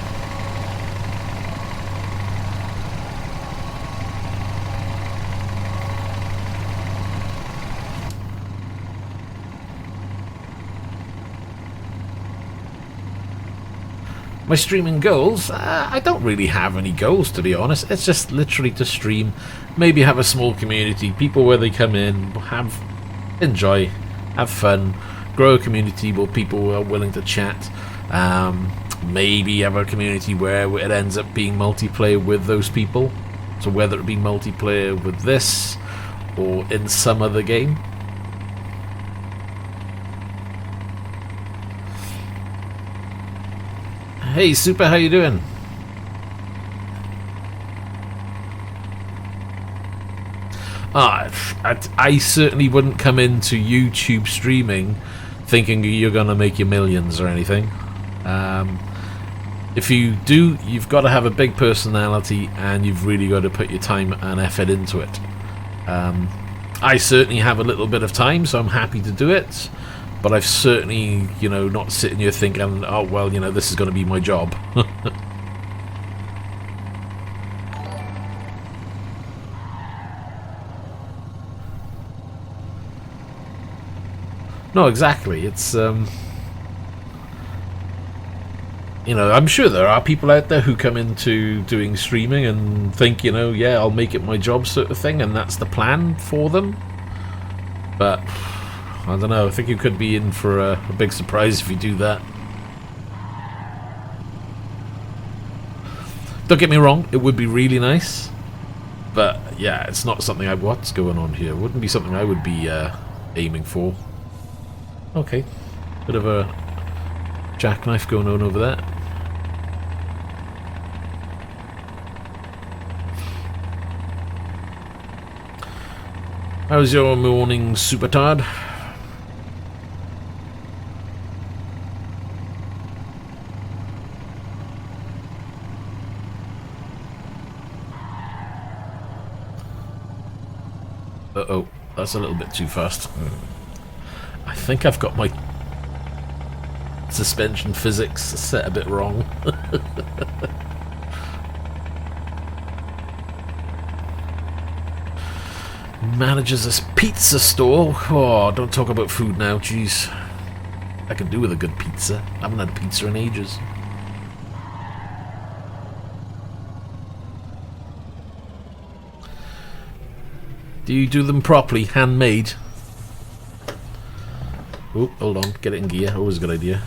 Speaker 1: My streaming goals? I don't really have any goals, to be honest. It's just literally to stream, maybe have a small community, people where they come in, enjoy, have fun, grow a community where people are willing to chat, maybe have a community where it ends up being multiplayer with those people, so whether it be multiplayer with this or in some other game. Hey Super, how you doing? I certainly wouldn't come into YouTube streaming thinking you're gonna make your millions or anything. If you do, you've got to have a big personality and you've really got to put your time and effort into it. I certainly have a little bit of time, so I'm happy to do it. But I've certainly, you know, not sitting here thinking, oh, well, you know, this is going to be my job. No, exactly. It's, you know, I'm sure there are people out there who come into doing streaming and think, you know, yeah, I'll make it my job sort of thing, and that's the plan for them. But I don't know, I think you could be in for a big surprise if you do that. Don't get me wrong, it would be really nice. But yeah, it's not something what's going on here? It wouldn't be something I would be aiming for. Okay, bit of a jackknife going on over there. How's your morning, Supertard? Uh-oh, that's a little bit too fast. I think I've got my suspension physics set a bit wrong. Manages this pizza store. Oh, don't talk about food now, jeez. I could do with a good pizza. I haven't had pizza in ages. Do you do them properly, handmade? Oh, hold on, get it in gear. Always a good idea.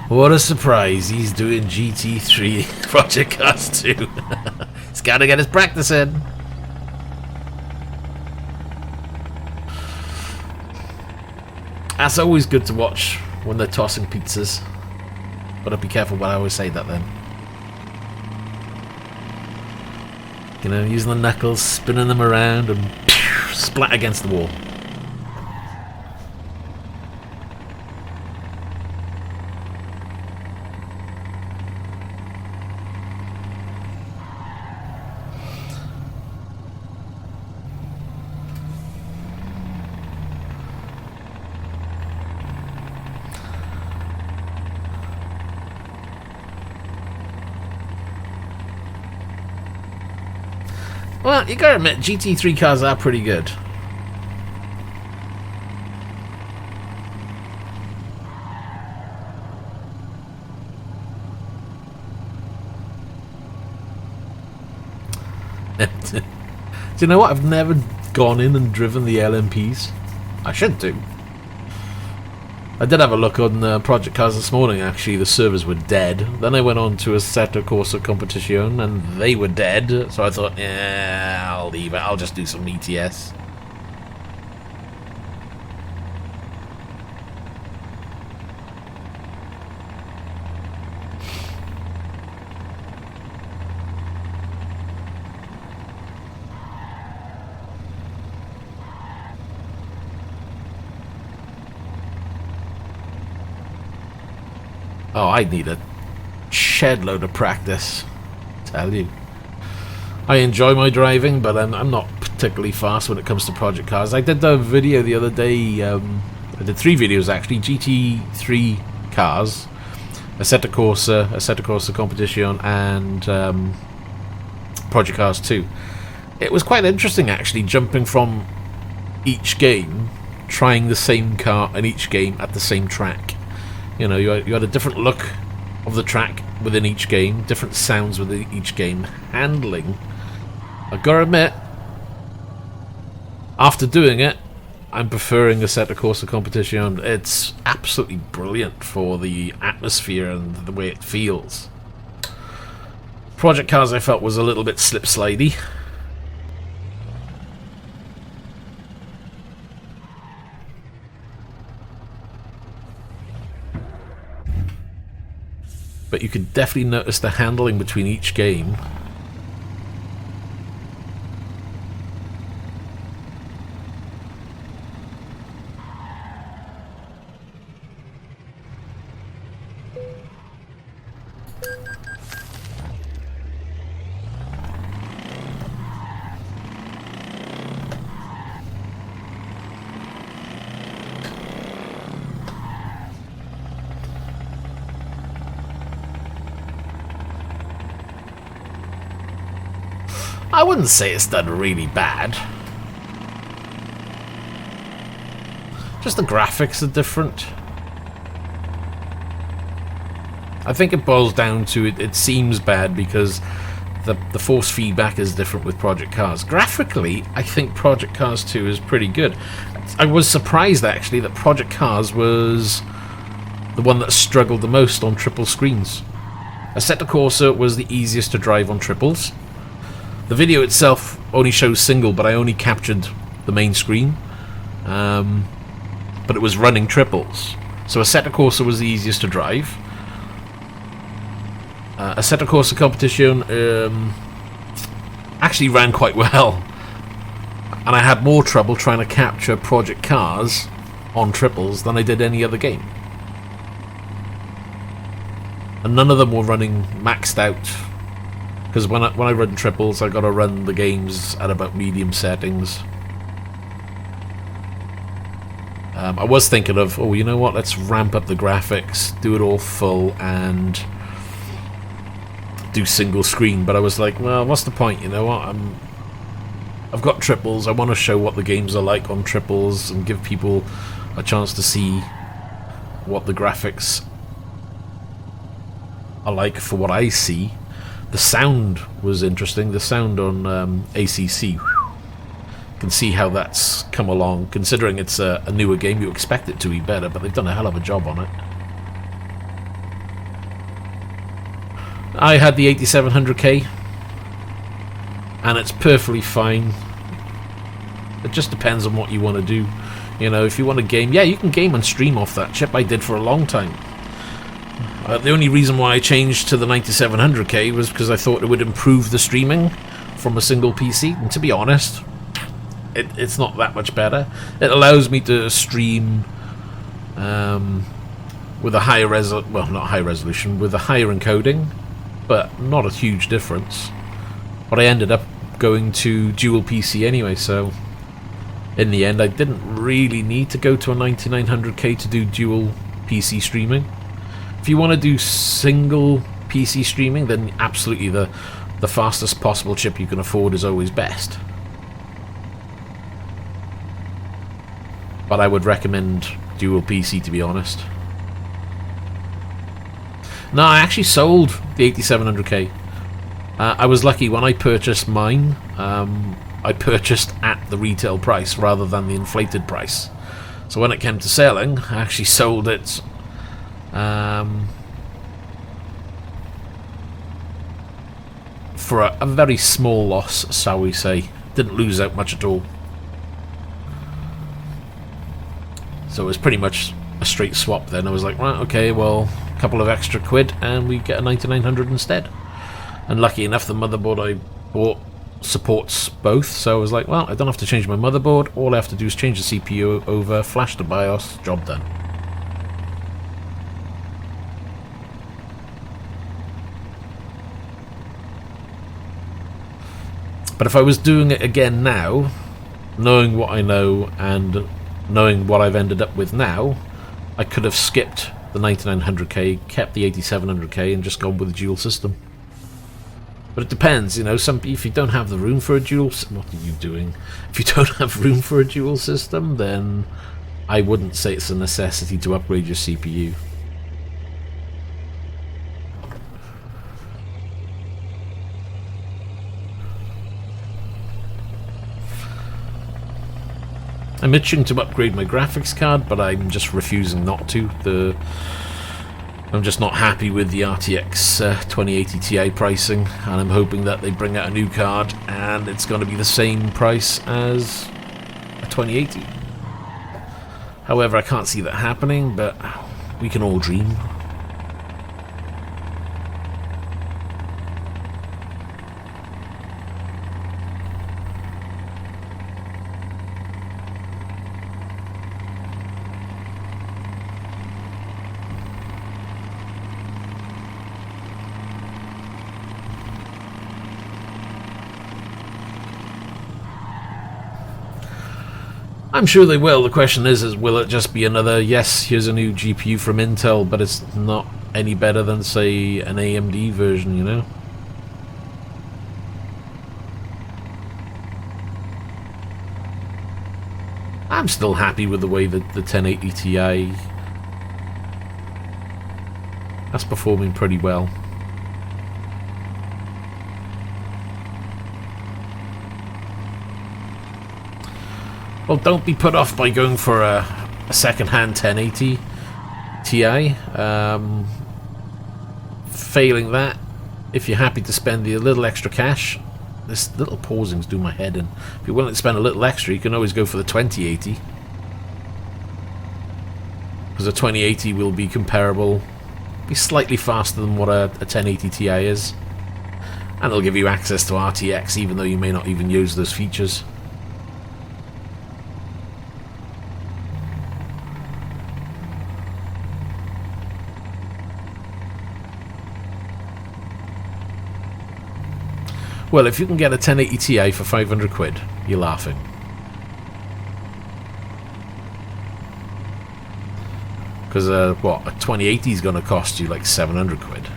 Speaker 1: What a surprise, he's doing GT3 Project Cars 2. He's got to get his practice in. That's always good to watch when they're tossing pizzas. But be careful when I always say that then. You know, using the knuckles, spinning them around and splat against the wall. Well, you gotta admit, GT3 cars are pretty good. Do you know what? I've never gone in and driven the LMPs. I should do. I did have a look on Project Cars this morning, actually. The servers were dead. Then I went on to Assetto Corsa Competition, and they were dead. So I thought, yeah, I'll leave it. I'll just do some ETS. Oh, I need a shed load of practice, tell you. I enjoy my driving, but I'm not particularly fast when it comes to project cars. I did a video the other day, I did 3 videos actually, GT3 cars, Assetto Corsa Competition, and Project Cars 2. It was quite interesting actually, jumping from each game, trying the same car in each game at the same track. You know, you had a different look of the track within each game, different sounds within each game. Handling, I've got to admit, after doing it, I'm preferring the Assetto Corsa Competition. It's absolutely brilliant for the atmosphere and the way it feels. Project Cars I felt was a little bit slip-slidey. But you could definitely notice the handling between each game. I wouldn't say it's done really bad. Just the graphics are different. I think it boils down to it seems bad because the force feedback is different with Project Cars. Graphically, I think Project Cars 2 is pretty good. I was surprised actually that Project Cars was the one that struggled the most on triple screens. Assetto Corsa was the easiest to drive on triples. The video itself only shows single, but I only captured the main screen. But it was running triples. So Assetto Corsa was the easiest to drive. Assetto Corsa Competition actually ran quite well. And I had more trouble trying to capture Project Cars on triples than I did any other game. And none of them were running maxed out. Because when I run triples, I got to run the games at about medium settings. I was thinking of, oh, you know what, let's ramp up the graphics, do it all full, and do single screen, but I was like, well, what's the point, you know what, I've got triples, I want to show what the games are like on triples, and give people a chance to see what the graphics are like for what I see. The sound was interesting, the sound on ACC, can see how that's come along. Considering it's a newer game, you expect it to be better, but they've done a hell of a job on it. I had the 8700K, and it's perfectly fine. It just depends on what you want to do. You know, if you want to game, yeah, you can game and stream off that chip. I did for a long time. The only reason why I changed to the 9700K was because I thought it would improve the streaming from a single PC, and to be honest, it's not that much better. It allows me to stream with a higher not high resolution, with a higher encoding, but not a huge difference. But I ended up going to dual PC anyway, so in the end I didn't really need to go to a 9900K to do dual PC streaming. If you want to do single PC streaming, then absolutely the fastest possible chip you can afford is always best. But I would recommend dual PC, to be honest. No, I actually sold the 8700K. I was lucky when I purchased mine. I purchased at the retail price rather than the inflated price. So when it came to selling, I actually sold it for a very small loss, shall we say. Didn't lose out much at all. So it was pretty much a straight swap then. I was like, right, okay, well, a couple of extra quid and we get a 9900 instead. And lucky enough, the motherboard I bought supports both, so I was like, well, I don't have to change my motherboard, all I have to do is change the CPU over, flash the BIOS, job done. But if I was doing it again now, knowing what I know and knowing what I've ended up with now, I could have skipped the 9900K, kept the 8700K and just gone with a dual system. But it depends, you know, if you don't have the room for a dual system, what are you doing? If you don't have room for a dual system, then I wouldn't say it's a necessity to upgrade your CPU. I'm itching to upgrade my graphics card, but I'm just refusing not to. I'm just not happy with the RTX 2080 Ti pricing, and I'm hoping that they bring out a new card and it's going to be the same price as a 2080. However, I can't see that happening, but we can all dream. I'm sure they will. The question is will it just be another, yes, here's a new GPU from Intel, but it's not any better than, say, an AMD version, you know? I'm still happy with the way that the 1080 Ti that's performing pretty well. Well, don't be put off by going for a second-hand 1080 Ti. Failing that, if you're happy to spend the little extra cash, this little pausing's doing my head in. If you're willing to spend a little extra, you can always go for the 2080. Because a 2080 will be comparable, be slightly faster than what a 1080 Ti is. And it'll give you access to RTX, even though you may not even use those features. Well, if you can get a 1080 Ti for 500 quid, you're laughing. Because, what, a 2080 is going to cost you like 700 quid.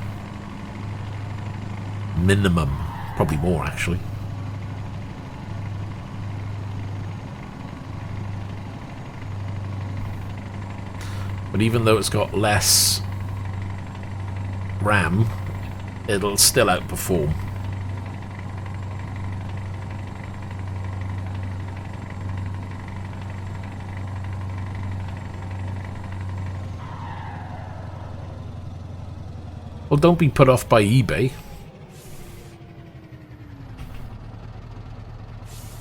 Speaker 1: Minimum. Probably more, actually. But even though it's got less RAM, it'll still outperform. Well, don't be put off by eBay.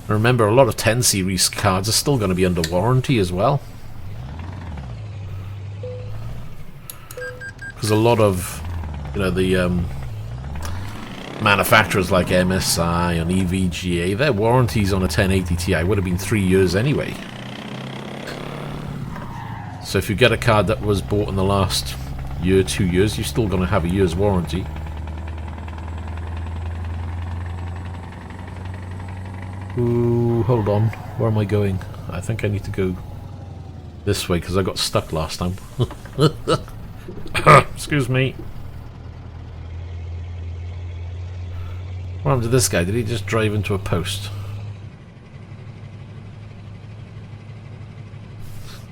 Speaker 1: Remember, a lot of 10 series cards are still going to be under warranty as well. Because a lot of, you know, the manufacturers like MSI and EVGA, their warranties on a 1080 Ti would have been 3 years anyway. So if you get a card that was bought in the last year, 2 years, you're still going to have a year's warranty. Ooh, hold on. Where am I going? I think I need to go this way because I got stuck last time. Excuse me. What happened to this guy? Did he just drive into a post?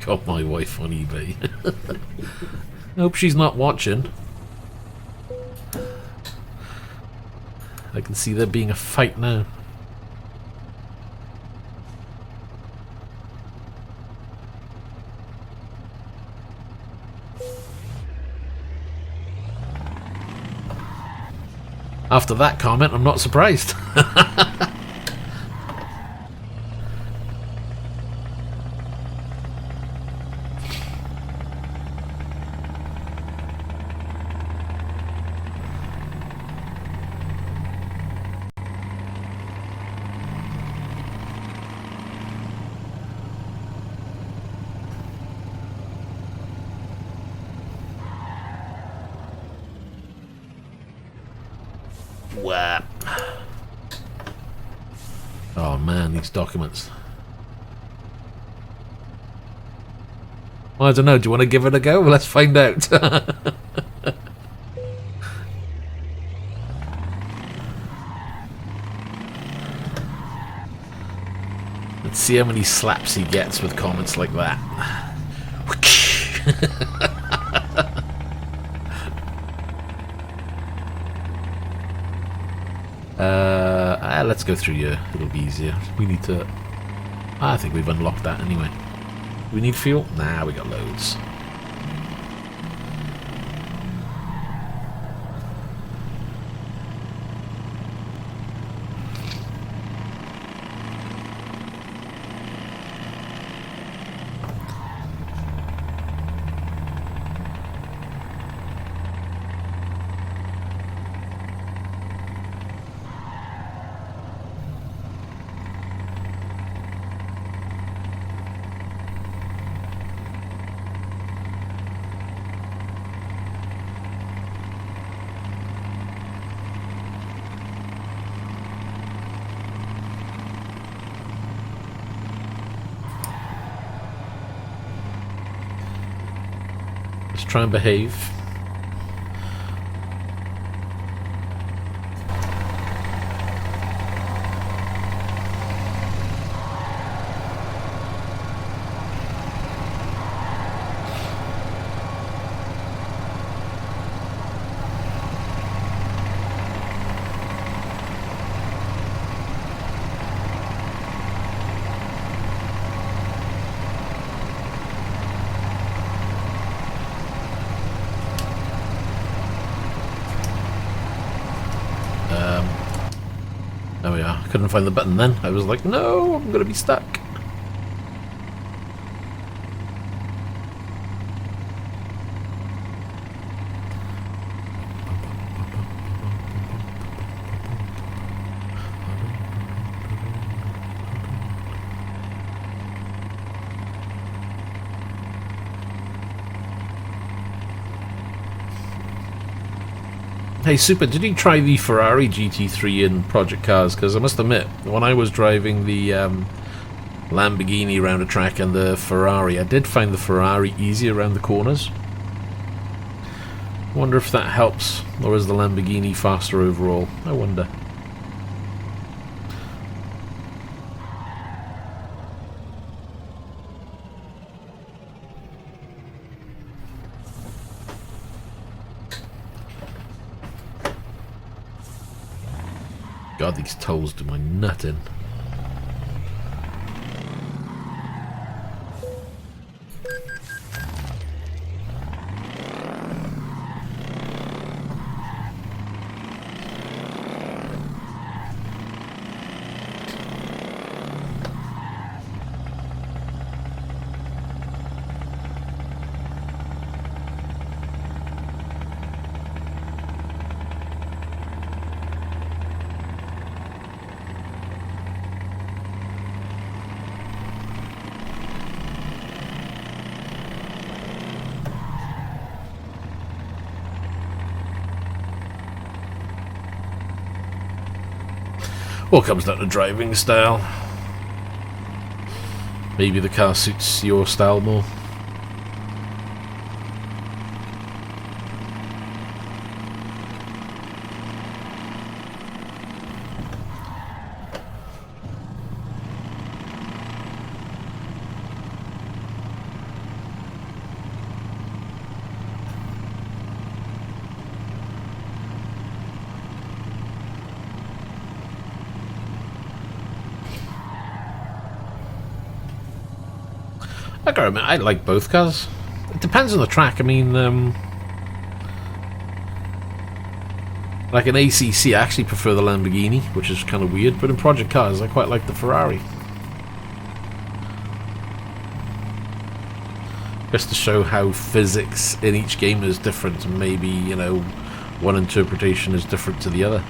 Speaker 1: Got my wife on eBay. Hope she's not watching. I can see there being a fight now. After that comment, I'm not surprised. Whap. Oh man, these documents. Well, I don't know, do you want to give it a go? Let's find out. Let's see how many slaps he gets with comments like that. Let's go through here. It'll be easier. We need to... I think we've unlocked that anyway. We need fuel? Nah, we got loads. Try and behave. There we are. Couldn't find the button then. I was like, no, I'm gonna be stuck. Hey Super, did you try the Ferrari GT3 in Project Cars? Because I must admit, when I was driving the Lamborghini around a track and the Ferrari. I did find the Ferrari easier around the corners. Wonder if that helps, or is the Lamborghini faster overall? I wonder. God, these tolls do my nut in. All comes down to driving style. Maybe the car suits your style more. I gotta admit, I like both cars. It depends on the track. I mean, like in ACC, I actually prefer the Lamborghini, which is kind of weird. But in Project Cars, I quite like the Ferrari. Just to show how physics in each game is different, and maybe, you know, one interpretation is different to the other.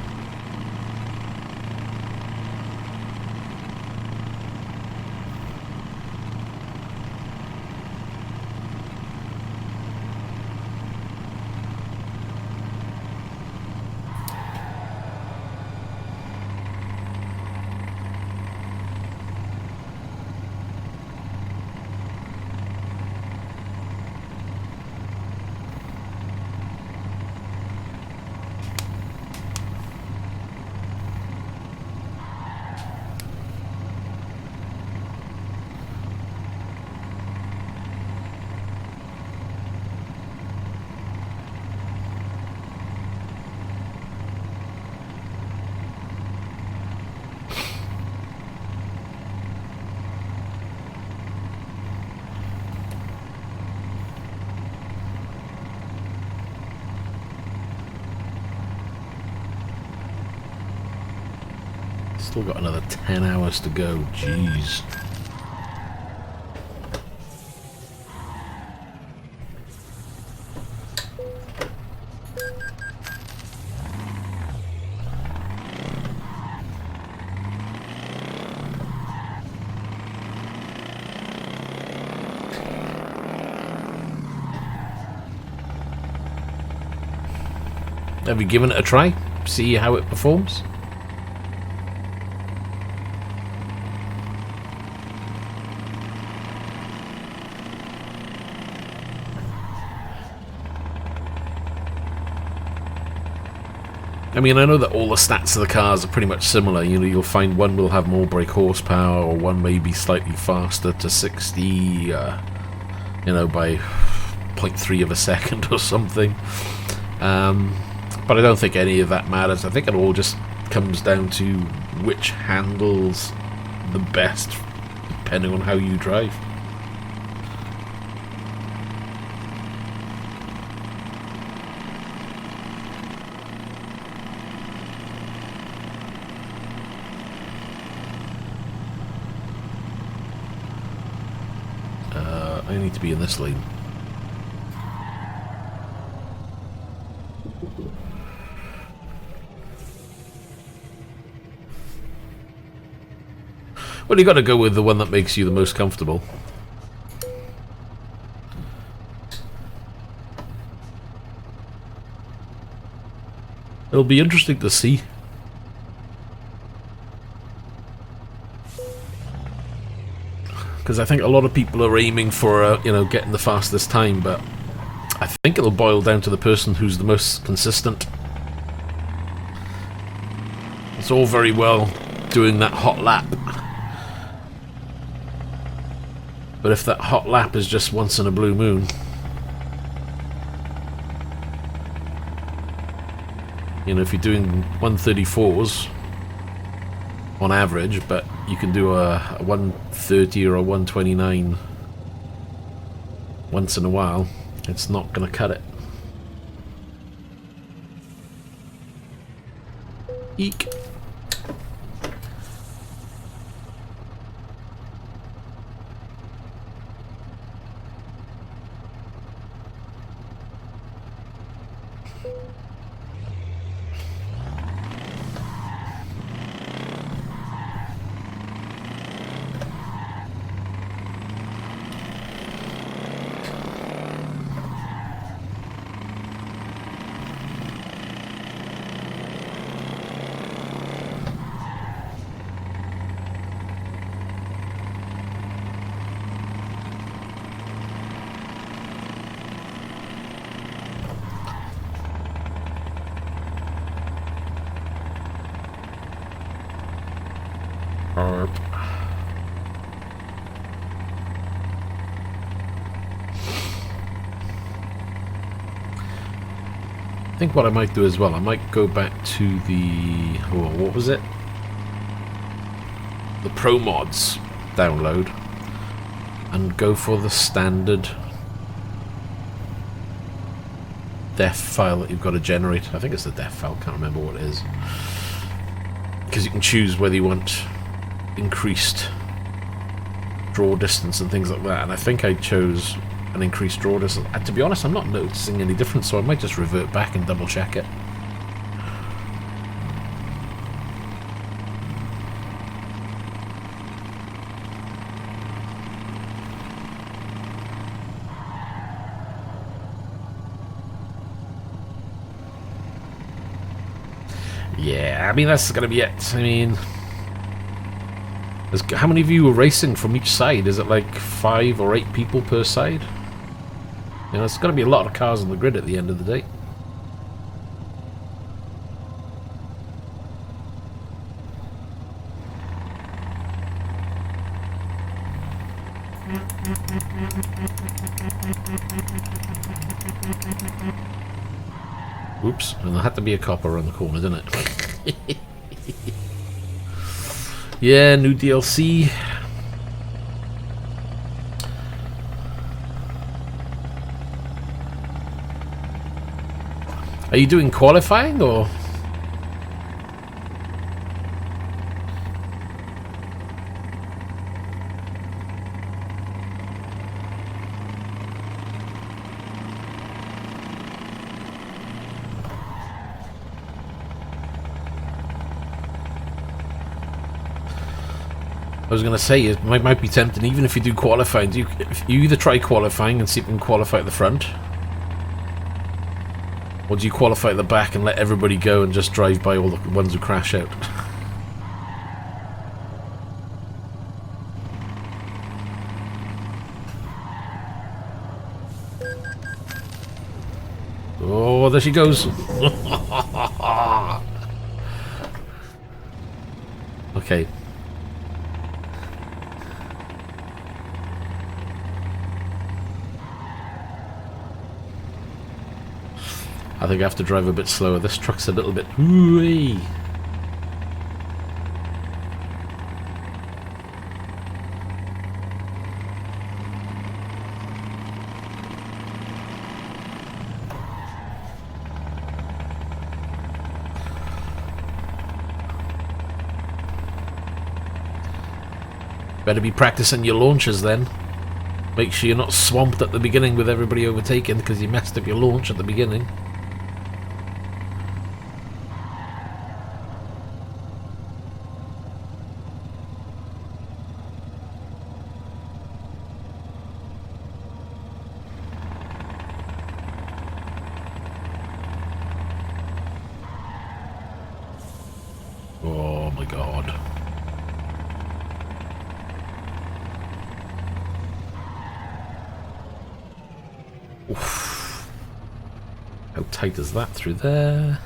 Speaker 1: Still got another 10 hours to go, jeez. Have you given it a try? See how it performs? I mean, I know that all the stats of the cars are pretty much similar. You know, you'll find one will have more brake horsepower, or one may be slightly faster to 60, you know, by 0.3 of a second or something. But I don't think any of that matters. I think it all just comes down to which handles the best, depending on how you drive. I need to be in this lane. Well, you got to go with the one that makes you the most comfortable. It'll be interesting to see. because I think a lot of people are aiming for you know, getting the fastest time, but I think it'll boil down to the person who's the most consistent. It's all very well doing that hot lap, but if that hot lap is just once in a blue moon, you know, if you're doing 134s on average, but you can do a 130 or a 129 once in a while, it's not going to cut it. Eek. I think what I might do as well, I might go back to the, oh, what was it? The Pro Mods download and go for the standard def file that you've got to generate. I think it's the def file, can't remember what it is. Because you can choose whether you want increased draw distance and things like that, and I think I chose an increased draw distance. To be honest, I'm not noticing any difference, so I might just revert back and double check it. Yeah, I mean, that's going to be it. I mean, how many of you are racing from each side? Is it like 5 or 8 people per side? You know, it's going to be a lot of cars on the grid at the end of the day. Oops, and there had to be a cop around the corner, didn't it? Yeah, new DLC. Are you doing qualifying or? I was going to say, it might be tempting, even if you do qualifying, you either try qualifying and see if you can qualify at the front, or do you qualify at the back and let everybody go and just drive by all the ones who crash out? Oh, there she goes. Okay. I think I have to drive a bit slower. This truck's a little bit... Ooh-wee. Better be practicing your launches then. Make sure you're not swamped at the beginning with everybody overtaking because you messed up your launch at the beginning. Oh my god. Oof. How tight is that through there?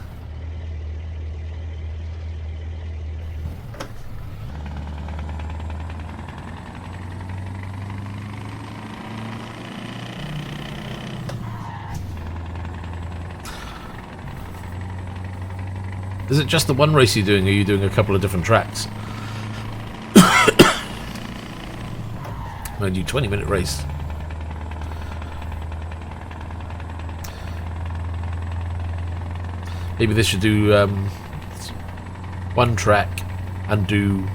Speaker 1: Is it just the one race you're doing, or are you doing a couple of different tracks? I'm going to do 20-minute race. Maybe they should do one track and do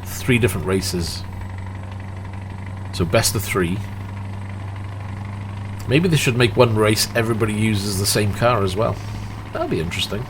Speaker 1: 3 different races. So best of 3. Maybe they should make one race everybody uses the same car as well. That'll be interesting.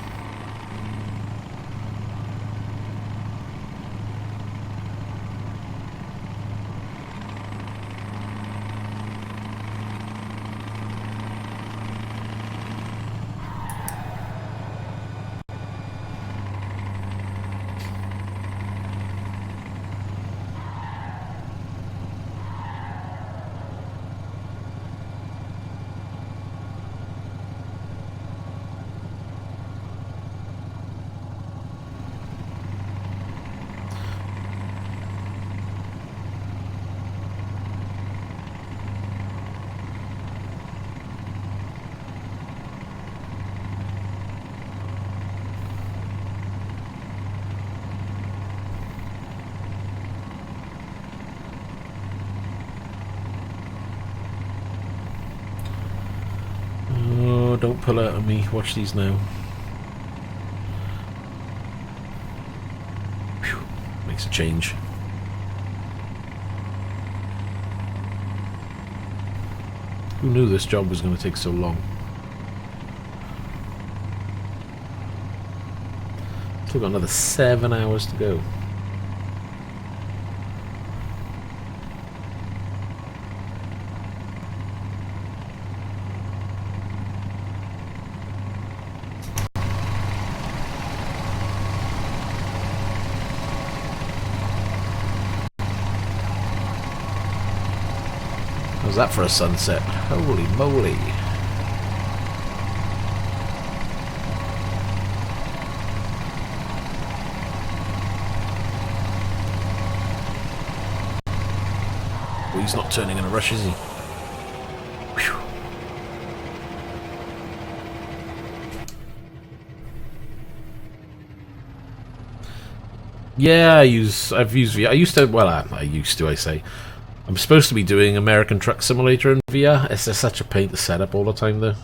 Speaker 1: Don't pull out on me. Watch these now. Whew. Makes a change. Who knew this job was going to take so long? Still got another 7 hours to go. How's that for a sunset? Holy moly. Well, he's not turning in a rush, is he? Whew. Yeah, I used VR. I say. I'm supposed to be doing American Truck Simulator in VR. It's just such a pain to set up all the time, though.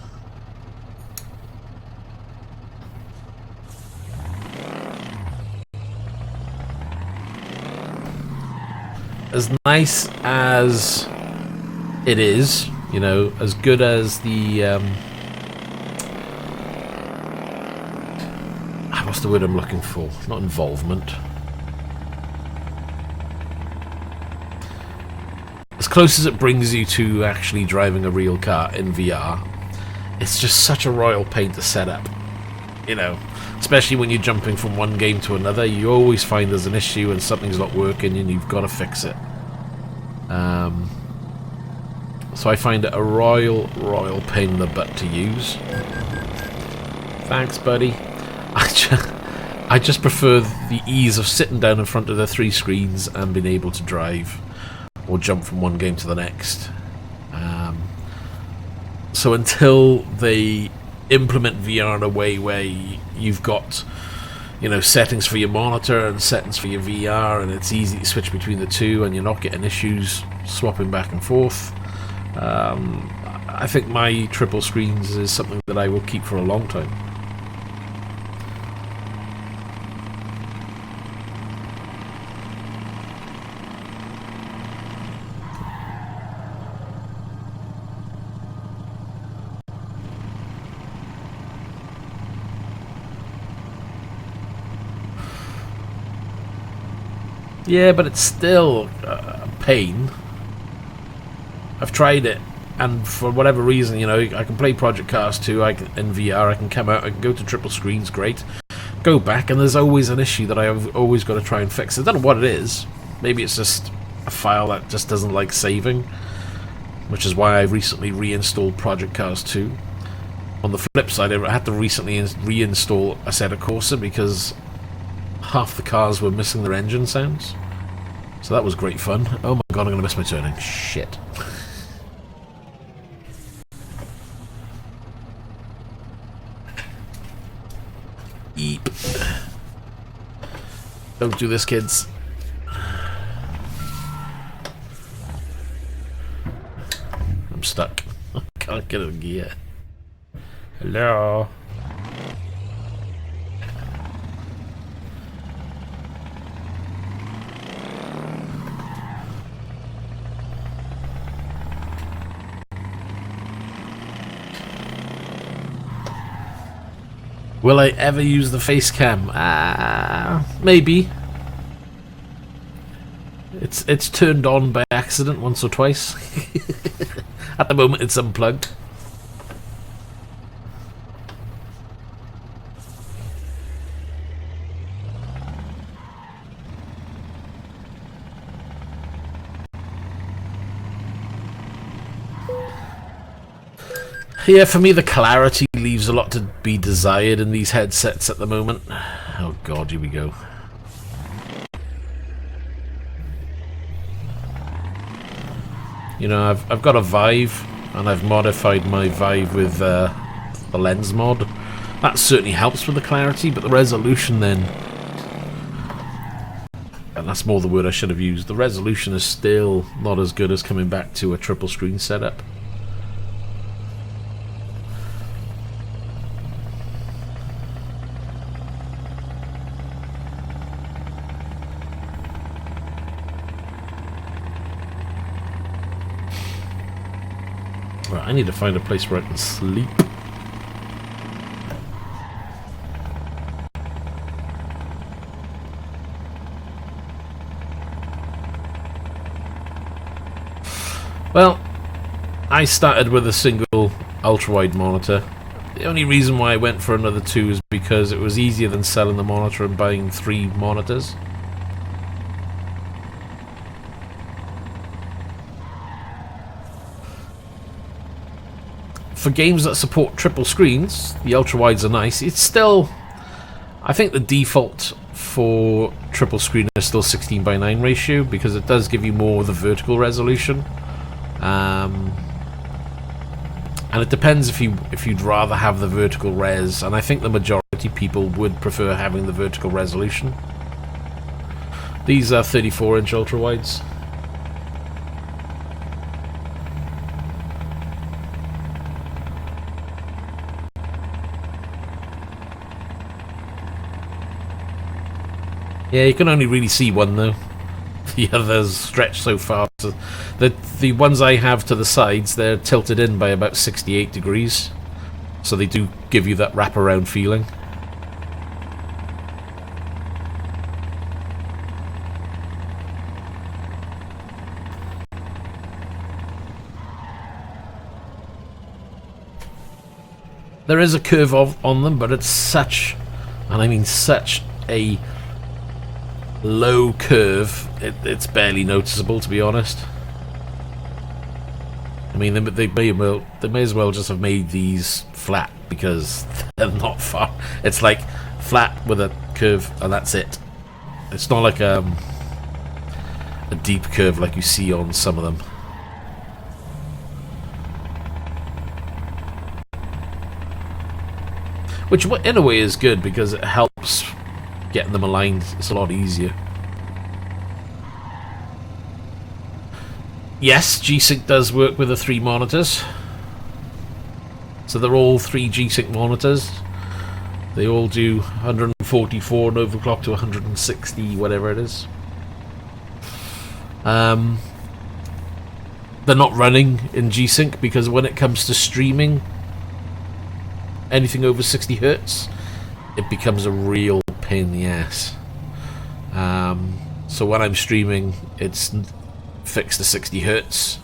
Speaker 1: As nice as it is, you know, as good as the what's the word I'm looking for? Not involvement. As close as it brings you to actually driving a real car in VR, it's just such a royal pain to set up. You know, especially when you're jumping from one game to another, you always find there's an issue and something's not working and you've got to fix it. So I find it a royal pain in the butt to use. Thanks, buddy. I just prefer the ease of sitting down in front of the 3 screens and being able to drive or jump from one game to the next. So until they implement VR in a way where you've got, you know, settings for your monitor and settings for your VR, and it's easy to switch between the two and you're not getting issues swapping back and forth, I think my triple screens is something that I will keep for a long time. Yeah, but it's still a pain. I've tried it, and for whatever reason, you know, I can play Project Cars 2 in VR, I can come out, I can go to triple screens, great. Go back, and there's always an issue that I've always got to try and fix. I don't know what it is. Maybe it's just a file that just doesn't like saving. which is why I recently reinstalled Project Cars 2. On the flip side, I had to recently reinstall Assetto Corsa because half the cars were missing their engine sounds. So that was great fun. Oh my god, I'm going to miss my turning. Shit. Eep. Don't do this, kids. I'm stuck. I can't get a gear. Hello. Will I ever use the face cam? Maybe. It's turned on by accident once or twice. At the moment it's unplugged. Yeah, for me the clarity leaves a lot to be desired in these headsets at the moment. Oh god, here we go. You know, I've got a Vive, and I've modified my Vive with the lens mod. That certainly helps with the clarity, but the resolution then... And that's more the word I should have used. The resolution is still not as good as coming back to a triple screen setup. Right, I need to find a place where I can sleep. Well, I started with a single ultra-wide monitor. The only reason why I went for another two is because it was easier than selling the monitor and buying 3 monitors. For games that support triple screens, the ultra-wides are nice. It's still... I think the default for triple screen is still 16:9 ratio because it does give you more of the vertical resolution. And it depends if you'd rather have the vertical res, and I think the majority people would prefer having the vertical resolution. These are 34-inch ultra-wides. Yeah, you can only really see one though. The others stretch so far. So the ones I have to the sides, they're tilted in by about 68 degrees. So they do give you that wraparound feeling. There is a curve on them, but it's such, and I mean such a low curve, it's barely noticeable, to be honest. I mean, they may as well just have made these flat because they're not far. It's like flat with a curve, and that's it. It's not like a deep curve like you see on some of them. Which in a way is good because it helps getting them aligned. It's a lot easier. Yes, G-Sync does work with the 3 monitors. So they're all 3 G-Sync monitors. They all do 144 and overclock to 160, whatever it is. They're not running in G-Sync because when it comes to streaming anything over 60 Hz, it becomes a real pain in the ass. So when I'm streaming, it's fixed to 60 Hz.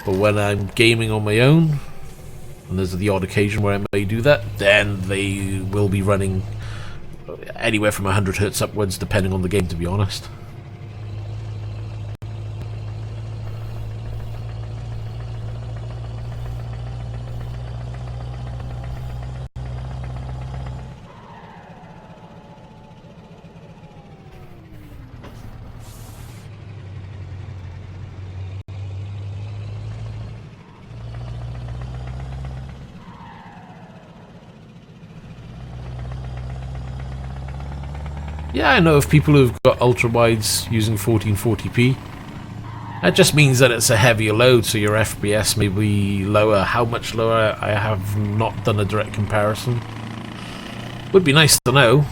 Speaker 1: But when I'm gaming on my own, and there's the odd occasion where I may do that, then they will be running anywhere from 100 Hz upwards, depending on the game, to be honest. Yeah, I know of people who've got ultra-wides using 1440p. That just means that it's a heavier load, so your FPS may be lower. How much lower? I have not done a direct comparison. Would be nice to know.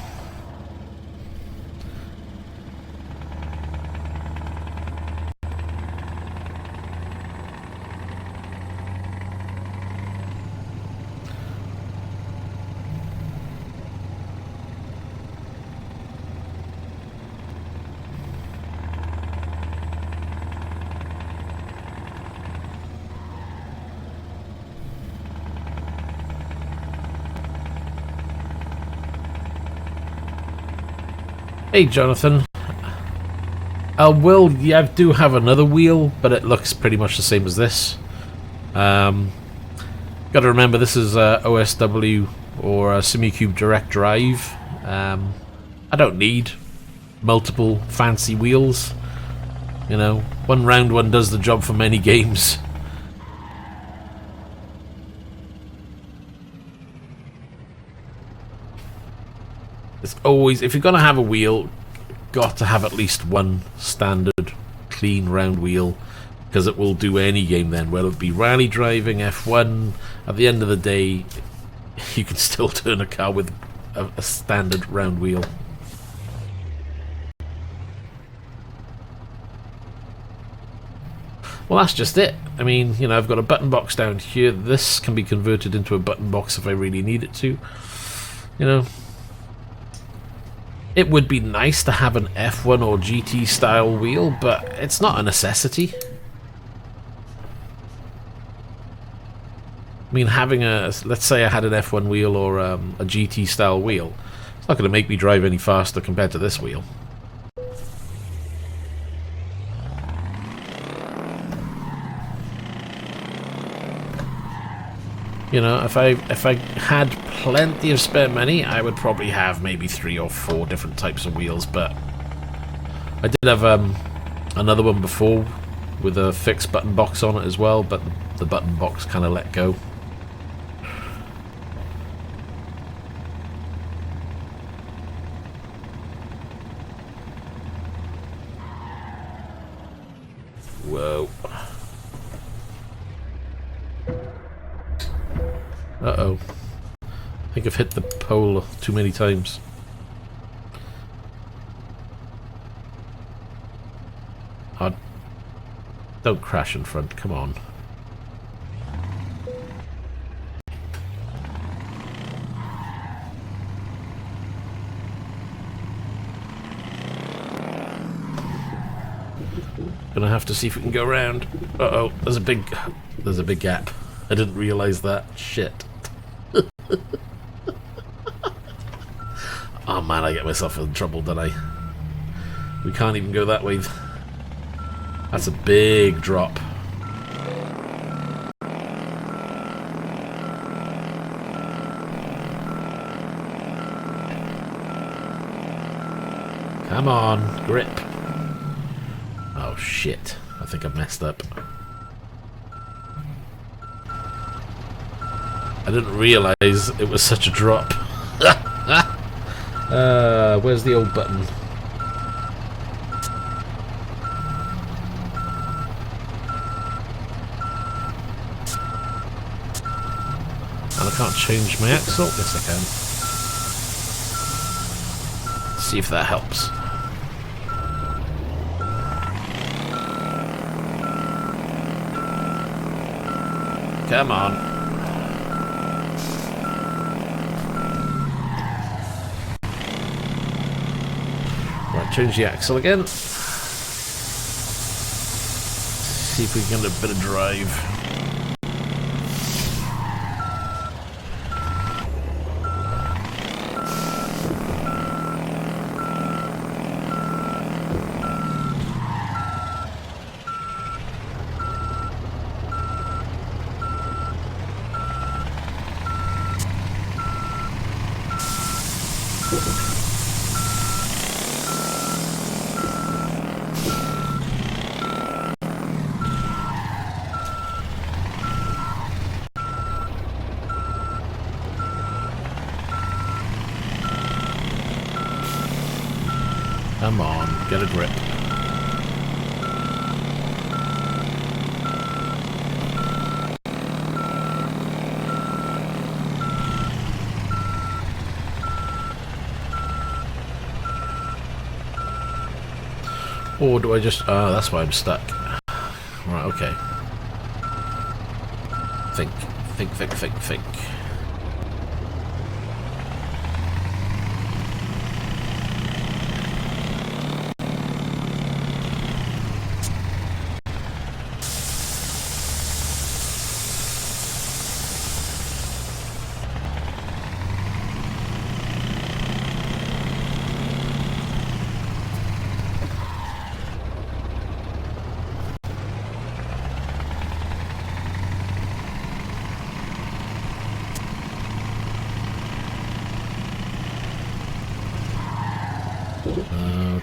Speaker 1: Hey, Jonathan. Well, yeah, I do have another wheel, but it looks pretty much the same as this. Got to remember, this is OSW or SimiCube Direct Drive. I don't need multiple fancy wheels. You know, one round one does the job for many games. It's always, if you're gonna have a wheel, got to have at least one standard clean round wheel, because it will do any game then, whether it be rally driving, F1. At the end of the day, you can still turn a car with a standard round wheel. Well, that's just it. I mean, you know, I've got a button box down here. This can be converted into a button box if I really need it to. You know, it would be nice to have an F1 or GT style wheel, but it's not a necessity. I mean, having a, let's say I had an F1 wheel or a GT style wheel, it's not going to make me drive any faster compared to this wheel. You know, if I had plenty of spare money, I would probably have maybe 3 or 4 different types of wheels, but I did have another one before with a fixed button box on it as well, but the button box kind of let go. Whoa. Uh-oh. I think I've hit the pole too many times. Oh, don't crash in front, come on. Gonna have to see if we can go around. Uh-oh, there's a big gap. I didn't realise that. Shit. Oh man, I get myself in trouble, don't I? We can't even go that way. That's a big drop. Come on, grip. Oh shit, I think I've messed up. I didn't realise it was such a drop. Where's the old button? And I can't change my axle? Yes, I can. See if that helps. Come on. Right, change the axle again. See if we can get a bit of drive. Come on, get a grip. Or do I just... Ah, that's why I'm stuck. Right, okay. Think.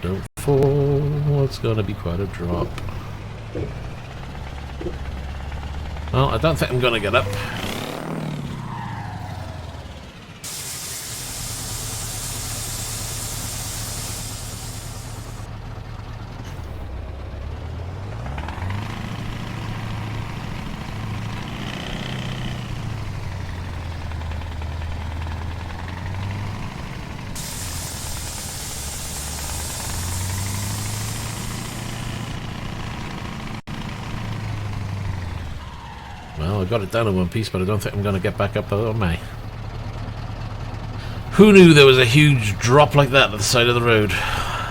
Speaker 1: Don't fall. It's gonna be quite a drop. Well, I don't think I'm gonna get up. Well, I got it down in one piece, but I don't think I'm going to get back up there, am I? Who knew there was a huge drop like that at the side of the road?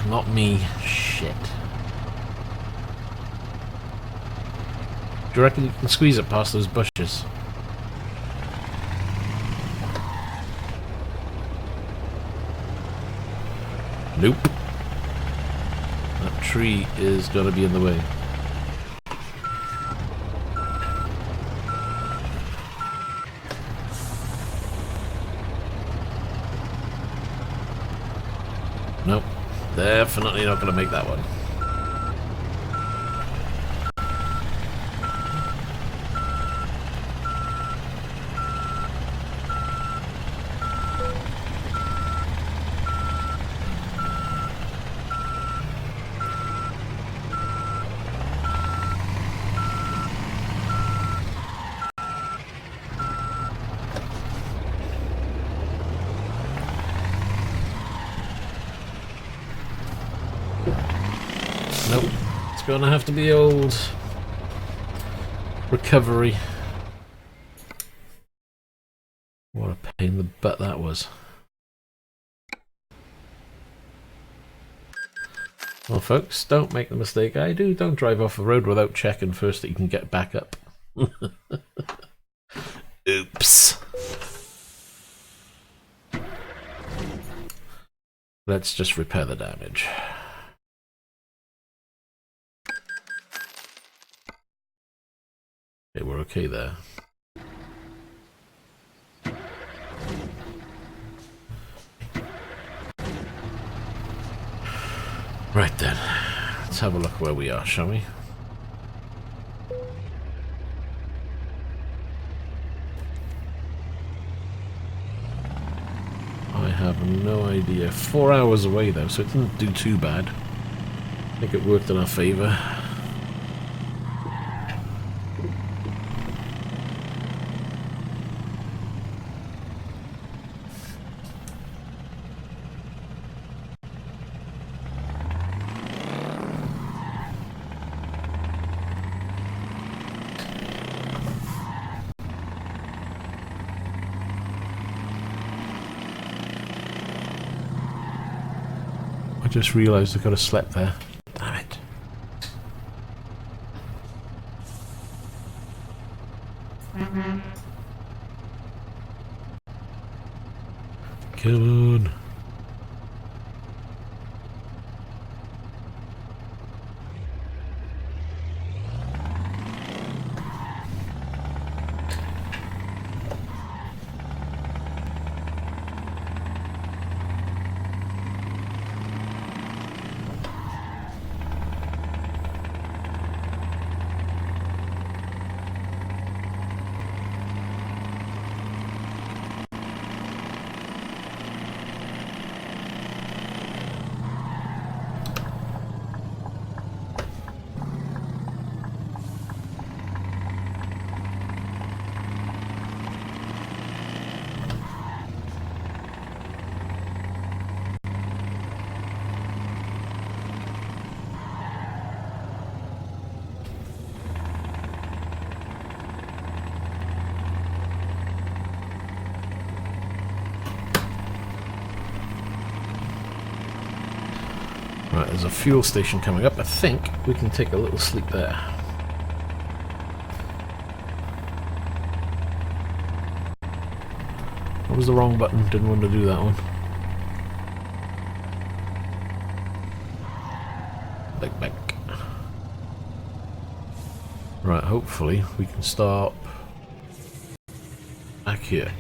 Speaker 1: Not me. Shit. Do you reckon you can squeeze it past those bushes? Nope. That tree is going to be in the way. Nope, definitely not going to make that one. Nope, it's gonna have to be old recovery. What a pain in the butt that was. Well, folks, don't make the mistake I do. Don't drive off the road without checking first that you can get back up. Oops. Let's just repair the damage. Okay, we're okay there. Right then, let's have a look where we are, shall we? I have no idea. 4 hours away though, so it didn't do too bad. I think it worked in our favour. I just realised I could have slept there. Damn it. Come on. Right, there's a fuel station coming up. I think we can take a little sleep there. What was the wrong button? Didn't want to do that one. Back. Right, hopefully we can start back here.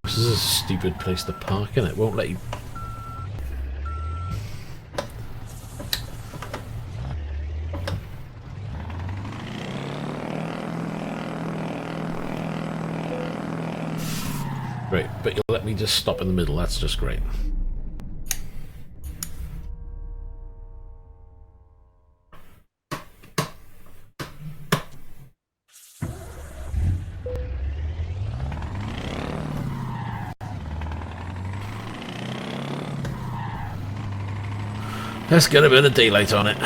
Speaker 1: This is a stupid place to park, and it won't let you. Great, but you'll let me just stop in the middle. That's just great. Let's get a bit of daylight on it.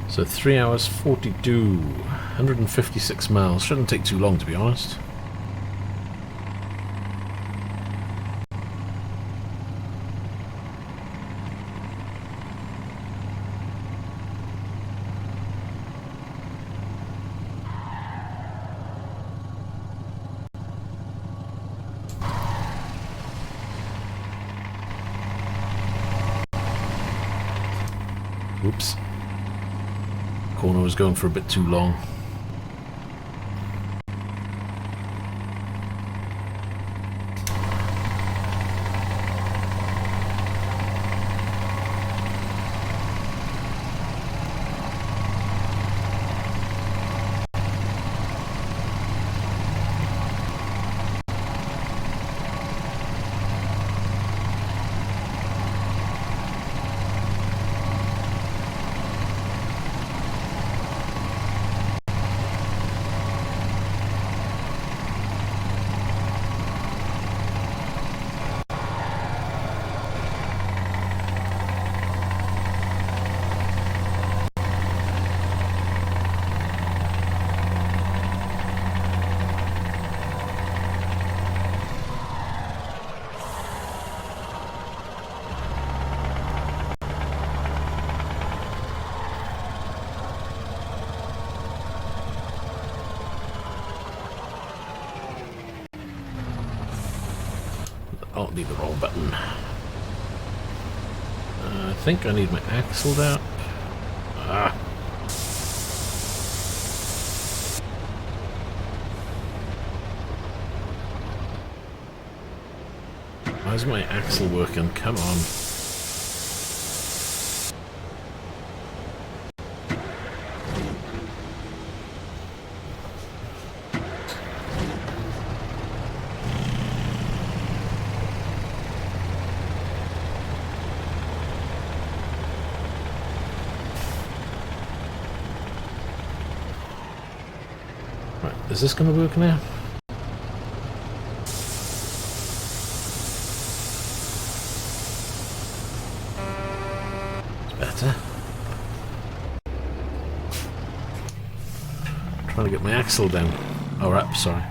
Speaker 1: So 3 hours 42, 156 miles. Shouldn't take too long, to be honest. Whoops. Corner was going for a bit too long. Oh, need the wrong button. I think I need my axle down. Ah. Why's my axle working? Come on. Is this going to work now? better. Trying to get my axle down. Oh, up, sorry.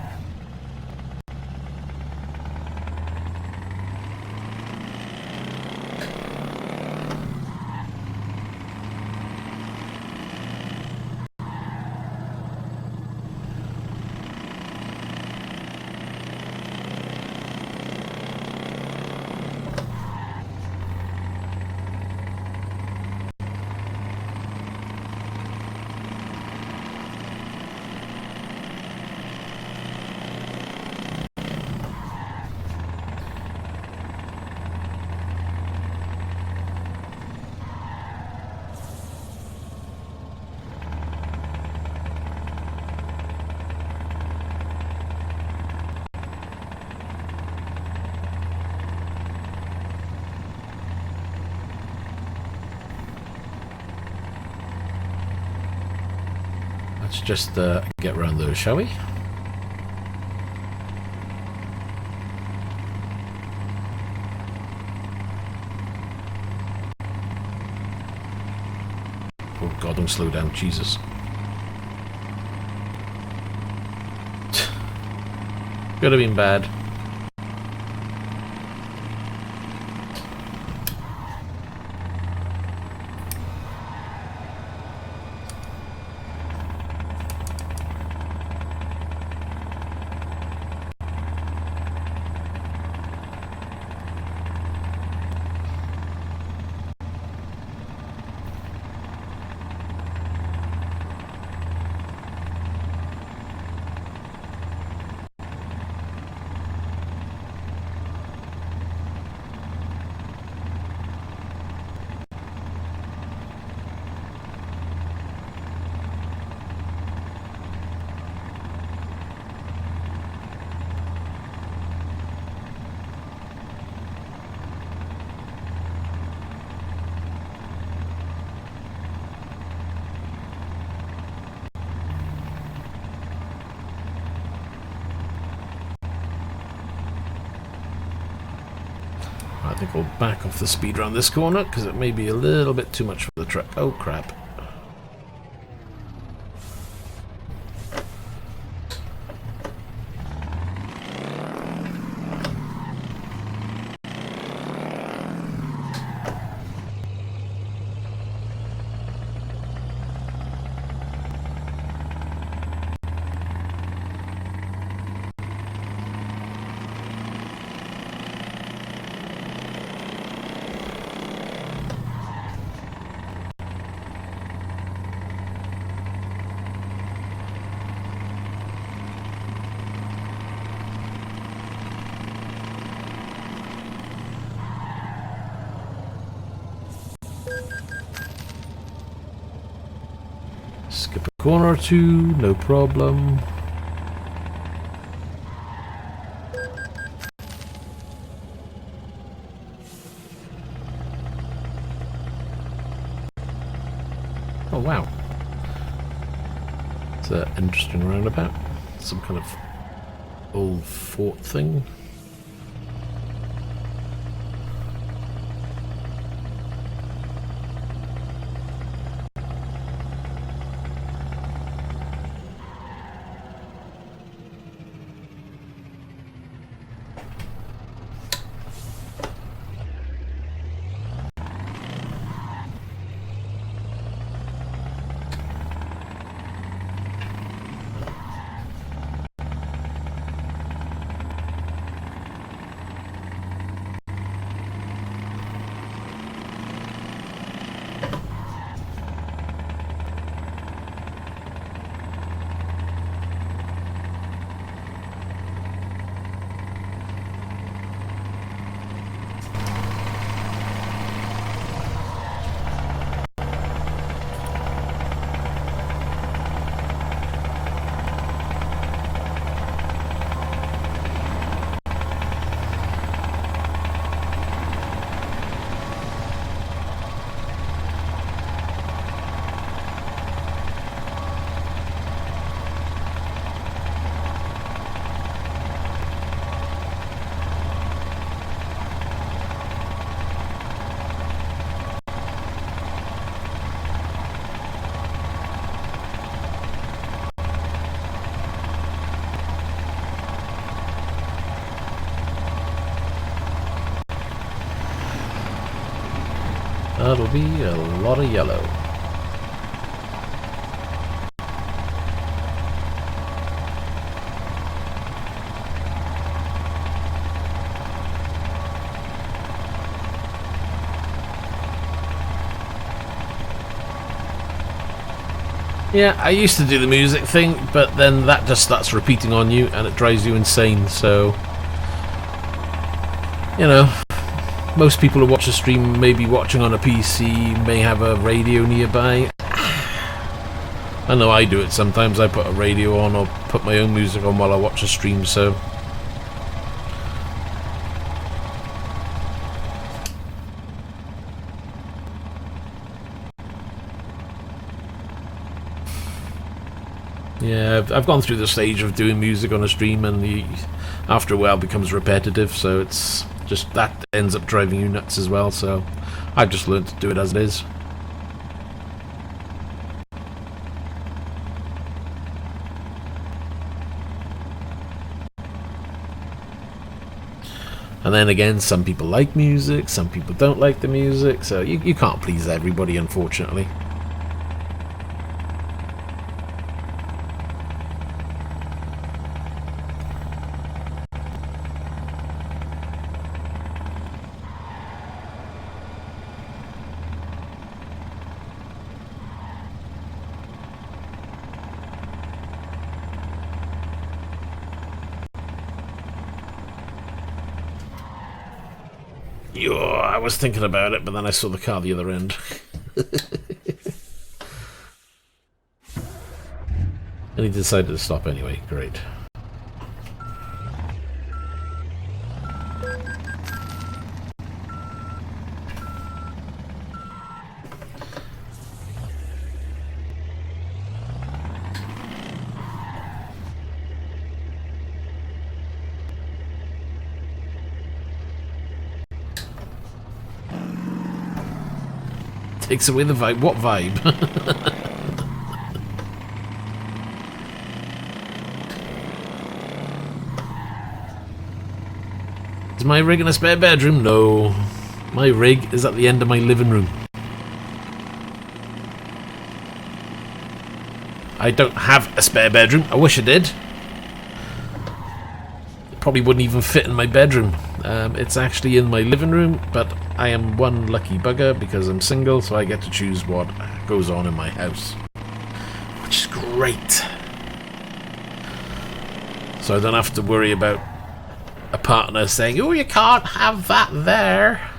Speaker 1: Let's just get around those, shall we? Oh god, don't slow down, Jesus. Could have been bad. I think we'll back off the speed around this corner because it may be a little bit too much for the truck. Oh crap. Skip a corner or two, no problem. Oh wow. It's an interesting roundabout. Some kind of old fort thing. That'll be a lot of yellow. Yeah, I used to do the music thing, but then that just starts repeating on you and it drives you insane, so... You know, most people who watch a stream may be watching on a PC, may have a radio nearby. I know I do it sometimes, I put a radio on or put my own music on while I watch a stream, so... Yeah, I've gone through the stage of doing music on a stream, and after a while it becomes repetitive, so it's just that ends up driving you nuts as well, so I've just learned to do it as it is. And then again, some people like music, some people don't like the music, so you can't please everybody, unfortunately. I was thinking about it, but then I saw the car the other end. And he decided to stop anyway. Great. Takes away the vibe. What vibe? Is my rig in a spare bedroom? No. My rig is at the end of my living room. I don't have a spare bedroom. I wish I did. It probably wouldn't even fit in my bedroom. It's actually in my living room, but I am one lucky bugger because I'm single, so I get to choose what goes on in my house, which is great. So I don't have to worry about a partner saying, "Oh, you can't have that there."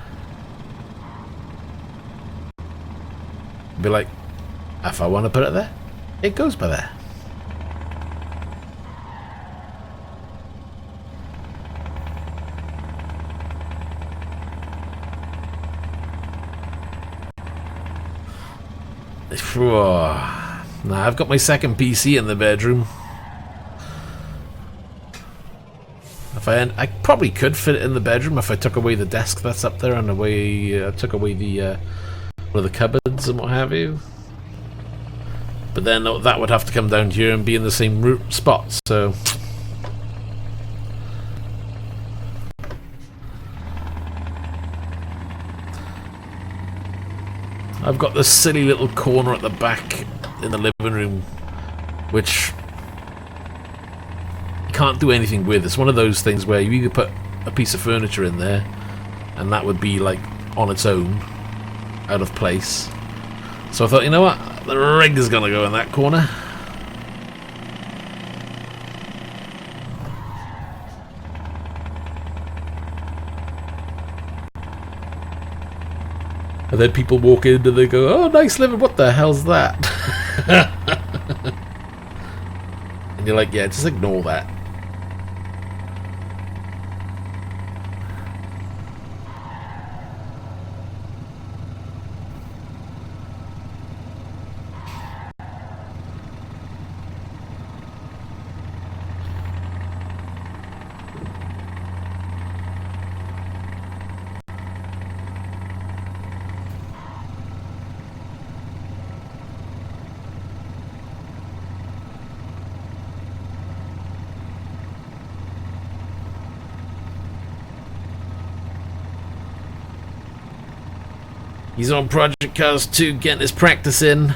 Speaker 1: Be like, if I want to put it there, it goes by there. Nah, I've got my second PC in the bedroom. I probably could fit it in the bedroom if I took away the desk that's up there and took away the one of the cupboards and what have you. But then that would have to come down here and be in the same spot, so... I've got this silly little corner at the back in the living room, which you can't do anything with. It's one of those things where you either put a piece of furniture in there, and that would be like on its own, out of place. So I thought, you know what, the rig is going to go in that corner. And then people walk in and they go, "Oh, nice living, what the hell's that?" And you're like, yeah, just ignore that. He's on Project Cars 2, getting his practice in.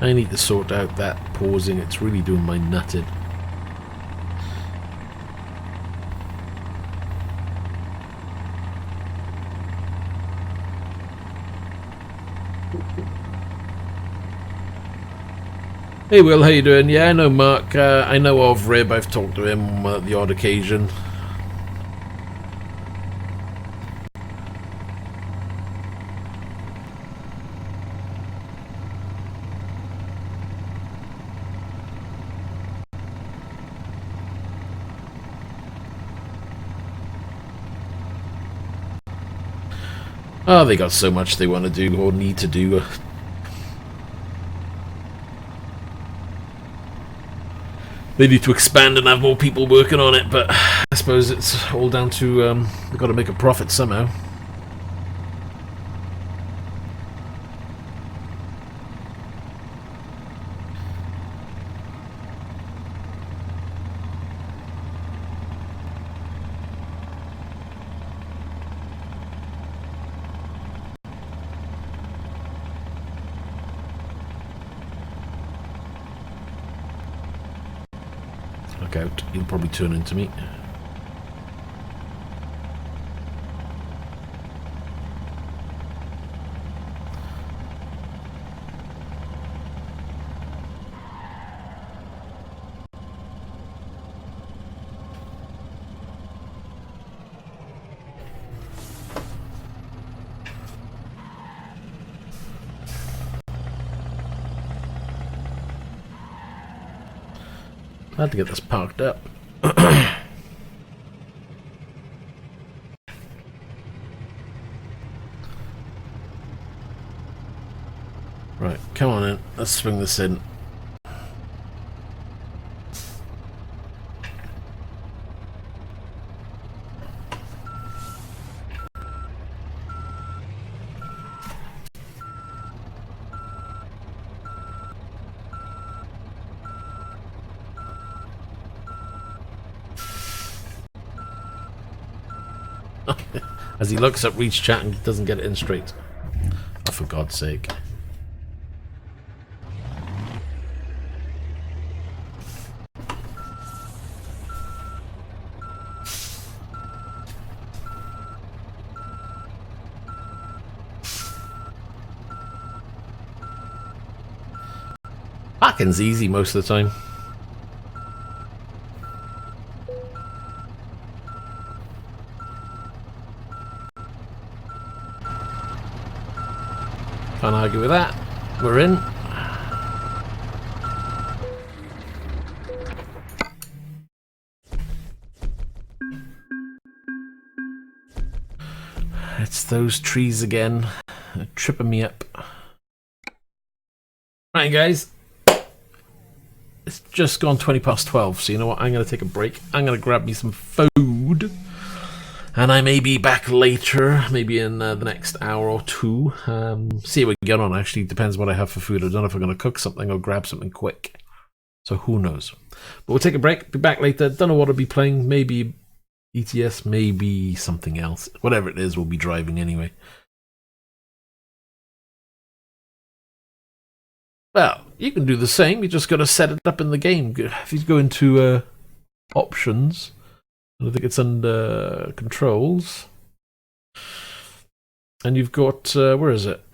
Speaker 1: I need to sort out that pausing, it's really doing my nutted. Hey Will, how you doing? Yeah, I know Mark. I know of Rib. I've talked to him on the odd occasion. Oh, they got so much they want to do or need to do. They need to expand and have more people working on it, but I suppose it's all down to they've got to make a profit somehow. Look out, he'll probably turn into me. I had to get this parked up. Right, come on in. Let's swing this in. As he looks up Reach Chat and doesn't get it in straight. Oh, for God's sake. Parking's easy most of the time. Can't argue with that. We're in. It's those trees again. They're tripping me up. Right, guys. It's just gone 12:20, so you know what? I'm going to take a break. I'm going to grab me some food. And I may be back later, maybe in the next hour or two. See how we get on, actually. Depends what I have for food. I don't know if I'm going to cook something or grab something quick. So who knows. But we'll take a break, be back later. Don't know what I'll be playing. Maybe ETS, maybe something else. Whatever it is, we'll be driving anyway. Well, you can do the same. You just got to set it up in the game. If you go into options... I think it's under controls. And you've got, where is it?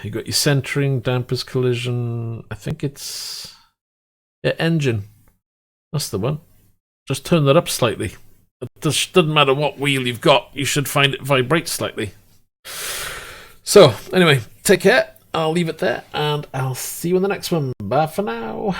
Speaker 1: You've got your centering, dampers, collision. I think it's engine. That's the one. Just turn that up slightly. It doesn't matter what wheel you've got. You should find it vibrate slightly. So, anyway, take care. I'll leave it there. And I'll see you in the next one. Bye for now.